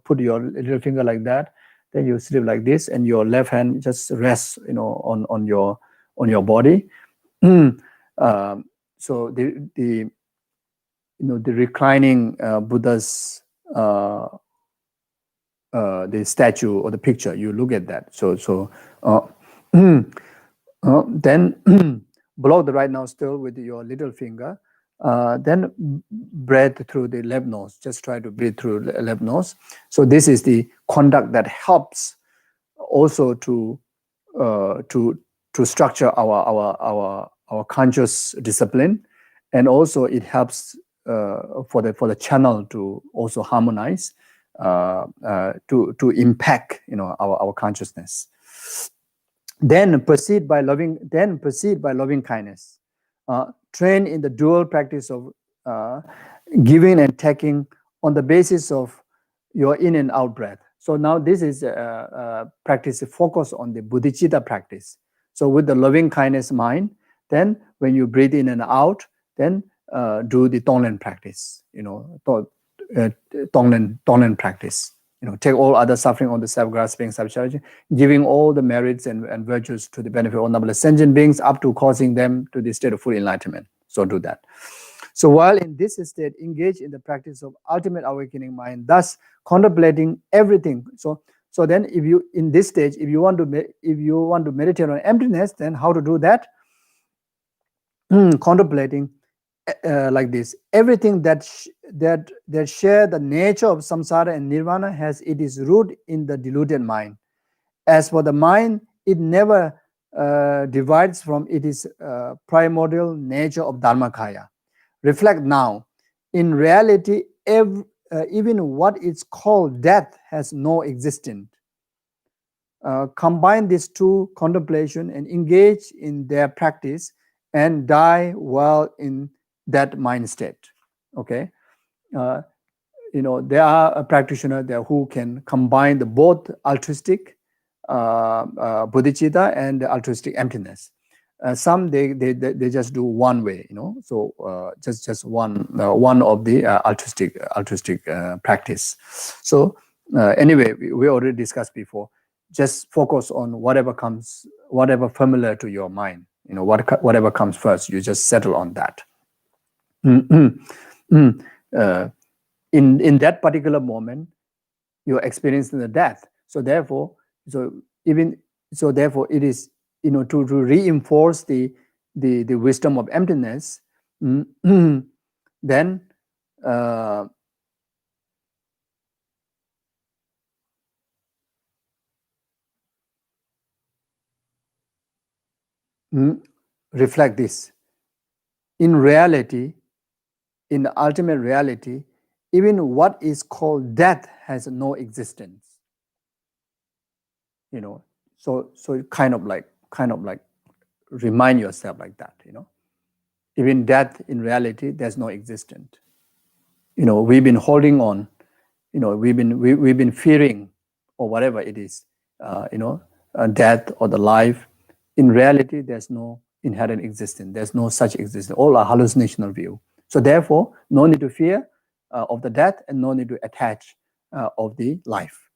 put your little finger like that. Then you sleep like this, and your left hand just rests, on your body. So the reclining Buddha's the statue or the picture, you look at that. So then block the right nostril with your little finger. Then breathe through the left nose. Just try to breathe through the left nose. So this is the conduct that helps also to structure our conscious discipline, and also it helps for the channel to also harmonize, to impact our consciousness. Then proceed by loving kindness. Train in the dual practice of giving and taking on the basis of your in and out breath. So now this is a practice, focus on the bodhicitta practice. So with the loving kindness mind, then when you breathe in and out, then do the Tonglen practice. Tonglen practice. Take all other suffering on the self-grasping, self-charging, giving all the merits and virtues to the benefit of all noble sentient beings, up to causing them to the state of full enlightenment. So do that. So while in this state, engage in the practice of ultimate awakening mind, thus contemplating everything. So then, if you in this stage, if you want to meditate on emptiness, then how to do that? Contemplating like this: everything that share the nature of samsara and nirvana has its root in the deluded mind. As for the mind, it never divides from its primordial nature of dharmakaya. Reflect now. In reality, even what is called death has no existence. Combine these two contemplation and engage in their practice, and die well in that mind state. Okay, there are a practitioner there who can combine the both altruistic bodhicitta and the altruistic emptiness. Some they just do one way, so just one of the altruistic practice. So anyway, we already discussed before. Just focus on whatever familiar to your mind. Whatever comes first, you just settle on that. In that particular moment, you're experiencing the death. So therefore, it is to reinforce the wisdom of emptiness. Then reflect this. In reality, in the ultimate reality, even what is called death has no existence. So kind of like remind yourself like that. Even death in reality, there's no existence. We've been holding on. We've been fearing, or whatever it is. Death or the life. In reality, there's no inherent existence. There's no such existence. All are hallucinational view. So therefore, no need to fear of the death, and no need to attach of the life.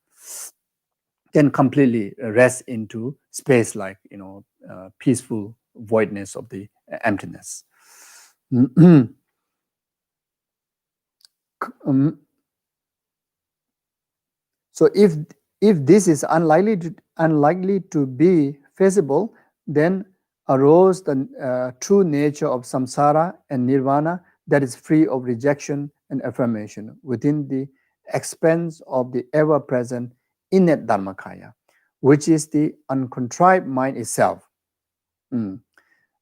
Can completely rest into space, like peaceful voidness of the emptiness. So if this is unlikely to be feasible, then arose the true nature of samsara and nirvana that is free of rejection and affirmation within the expanse of the ever-present innate dharmakaya, which is the uncontrived mind itself.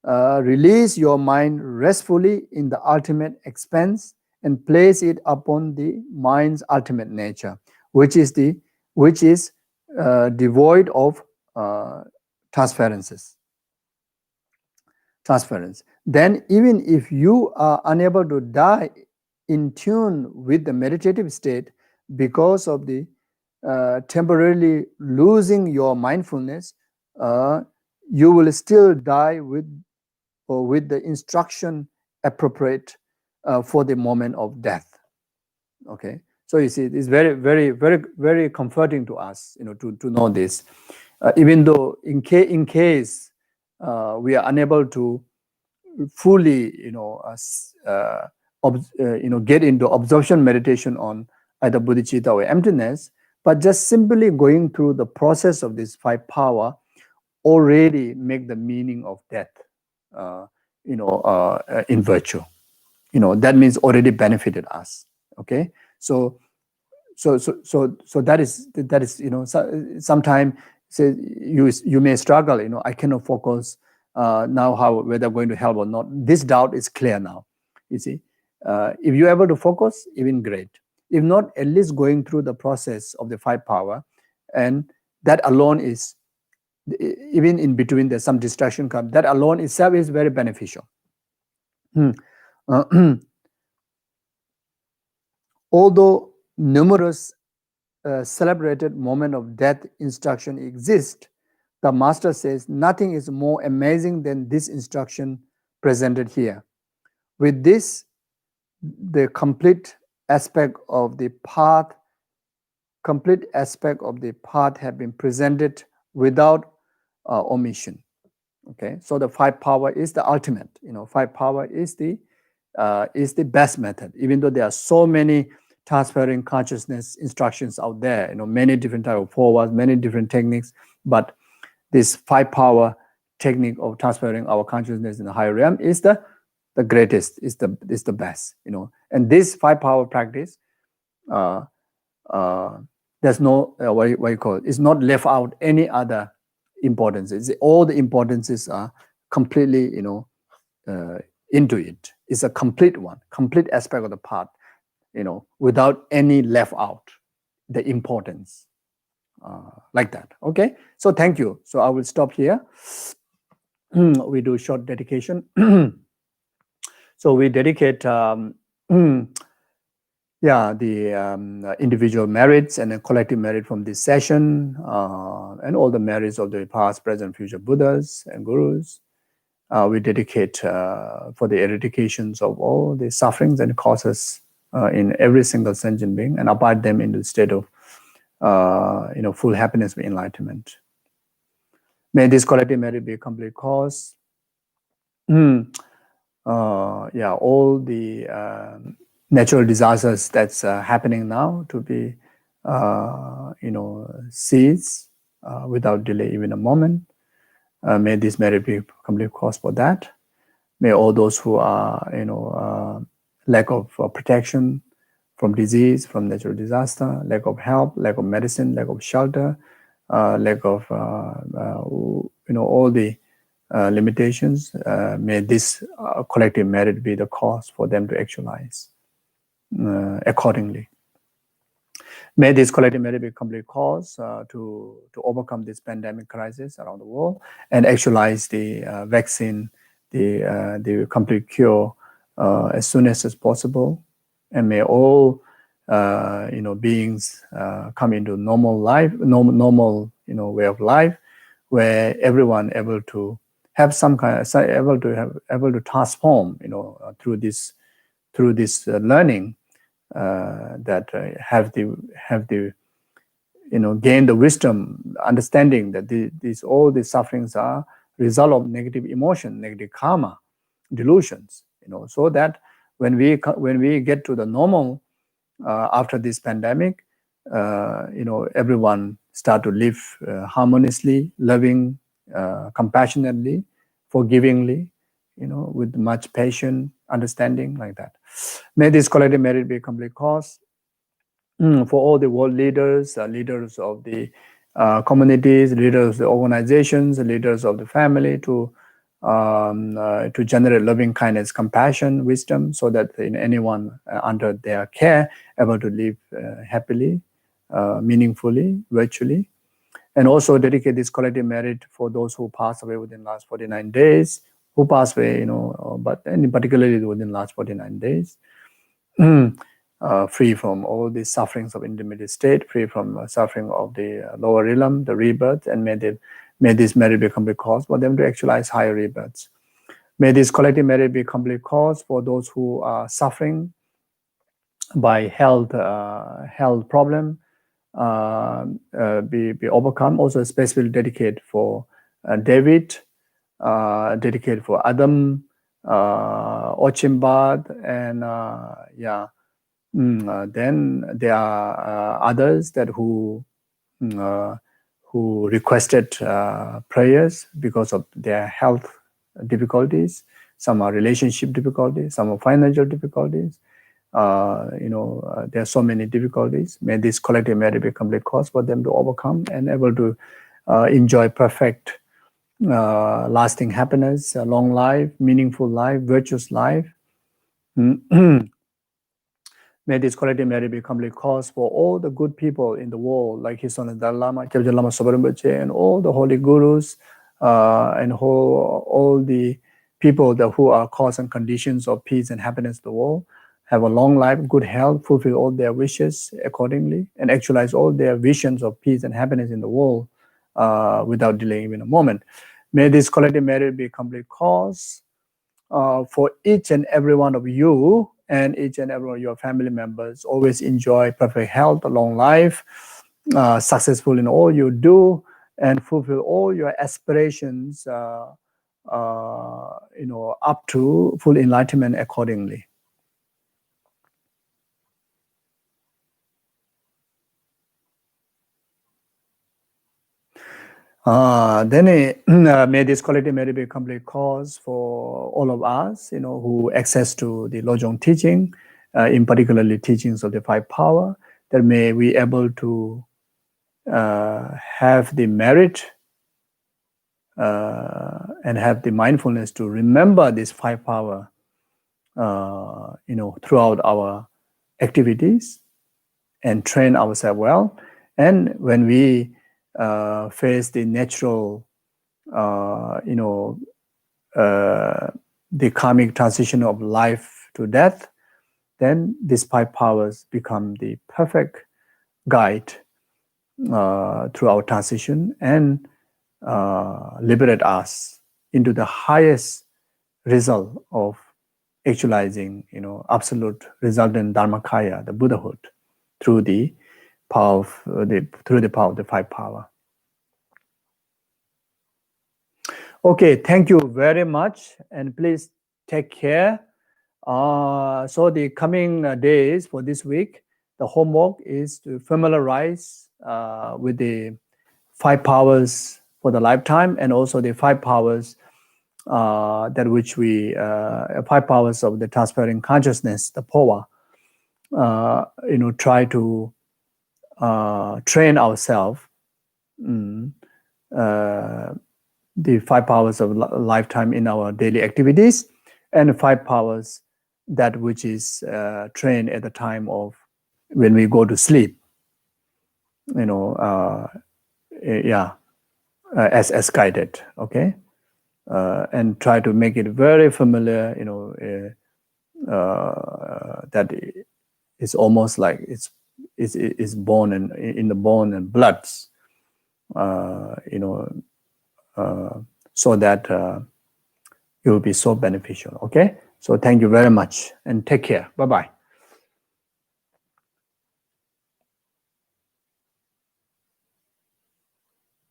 Release your mind restfully in the ultimate expanse and place it upon the mind's ultimate nature, which is devoid of transference. Then, even if you are unable to die in tune with the meditative state because of the temporarily losing your mindfulness, you will still die with the instruction appropriate for the moment of death. Okay, so you see, it's very, very, very, very comforting to us, to know this. Even though in case we are unable to fully, get into absorption meditation on either bodhicitta or emptiness, but just simply going through the process of this 5 power already make the meaning of death, in virtue. That means already benefited us. Okay, so that is sometimes you may struggle. I cannot focus now whether going to help or not. This doubt is clear now. You see, if you're able to focus, even great. If not, at least going through the process of the 5 power, and that alone is, even in between there's some distraction come, that alone itself is very beneficial. Although numerous celebrated moment of death instruction exist, the master says nothing is more amazing than this instruction presented here. With this, the complete aspect of the path have been presented without omission. Okay, so the 5 power is the ultimate. 5 power is the best method. Even though there are so many transferring consciousness instructions out there, many different type of forwards, many different techniques, but this 5 power technique of transferring our consciousness in the higher realm is the greatest, is the best. And this 5 power practice, there's no what you call it, it's not left out any other importances. All the importances are completely into it. It's a complete one, complete aspect of the path, without any left out the importance, like that. Okay, so thank you. So I will stop here. We do short dedication. So we dedicate the individual merits and the collective merit from this session, and all the merits of the past, present, future Buddhas and Gurus. We dedicate for the eradications of all the sufferings and causes in every single sentient being, and abide them in the state of full happiness and enlightenment. May this collective merit be a complete cause. All the natural disasters that's happening now to be ceased without delay even a moment. May this merit be a complete cause for that. May all those who are lack of protection from disease, from natural disaster, lack of help, lack of medicine, lack of shelter, lack of all the limitations, may this collective merit be the cause for them to actualize accordingly. May this collective merit be a complete cause to overcome this pandemic crisis around the world and actualize the vaccine, the complete cure as soon as possible. And may all beings come into normal life, normal way of life, where everyone able to have some kind of able to transform through this learning that have the gain the wisdom, understanding that all these sufferings are result of negative emotion, negative karma, delusions. So that when we get to the normal after this pandemic, everyone start to live harmoniously, loving, compassionately, forgivingly, with much patience, understanding, like that. May this collective merit be a complete cause for all the world leaders, leaders of the communities, leaders of the organizations, leaders of the family to generate loving kindness, compassion, wisdom, so that anyone under their care able to live happily, meaningfully, virtually. And also dedicate this collective merit for those who passed away within the last 49 days, who passed away, but particularly within the last 49 days. Free from all the sufferings of intermediate state, free from suffering of the lower realm, the rebirth, and may this merit be complete cause for them to actualize higher rebirths. May this collective merit be complete cause for those who are suffering by health problem be overcome. Also especially dedicated for David, dedicated for Adam, Ochimbad, and then there are others that who requested prayers because of their health difficulties. Some are relationship difficulties, some are financial difficulties. There are so many difficulties. May this collective merit be a complete cause for them to overcome and able to enjoy perfect, lasting happiness, long life, meaningful life, virtuous life. May this collective merit be a complete cause for all the good people in the world, like His Holiness Dalai Lama, Kyabje Lama Sopa Rinpoche, and all the holy gurus, and all the people who are cause and conditions of peace and happiness in the world, have a long life, good health, fulfill all their wishes accordingly, and actualize all their visions of peace and happiness in the world without delaying even a moment. May this collective merit be a complete cause for each and every one of you and each and every one of your family members. Always enjoy perfect health, a long life, successful in all you do, and fulfill all your aspirations, up to full enlightenment accordingly. Then may this quality merit be a complete cause for all of us, who access to the Lojong teaching, in particularly teachings of the five power, that may we able to have the merit and have the mindfulness to remember this five power, throughout our activities and train ourselves well. And when we face the natural, the karmic transition of life to death, then these five powers become the perfect guide through our transition and liberate us into the highest result of actualizing, absolute resultant dharmakaya, the Buddhahood, through the power of the five power. Okay, thank you very much, and please take care. So the coming days for this week, the homework is to familiarize with the five powers for the lifetime, and also the five powers that which we five powers of the transparent consciousness, the POA. Try to train ourselves. The five powers of lifetime in our daily activities, and the five powers that which is trained at the time of when we go to sleep. as guided. Okay, and try to make it very familiar. That it's almost like it's born in the bone and bloods. So that it will be so beneficial. Okay, so thank you very much and take care. Bye bye.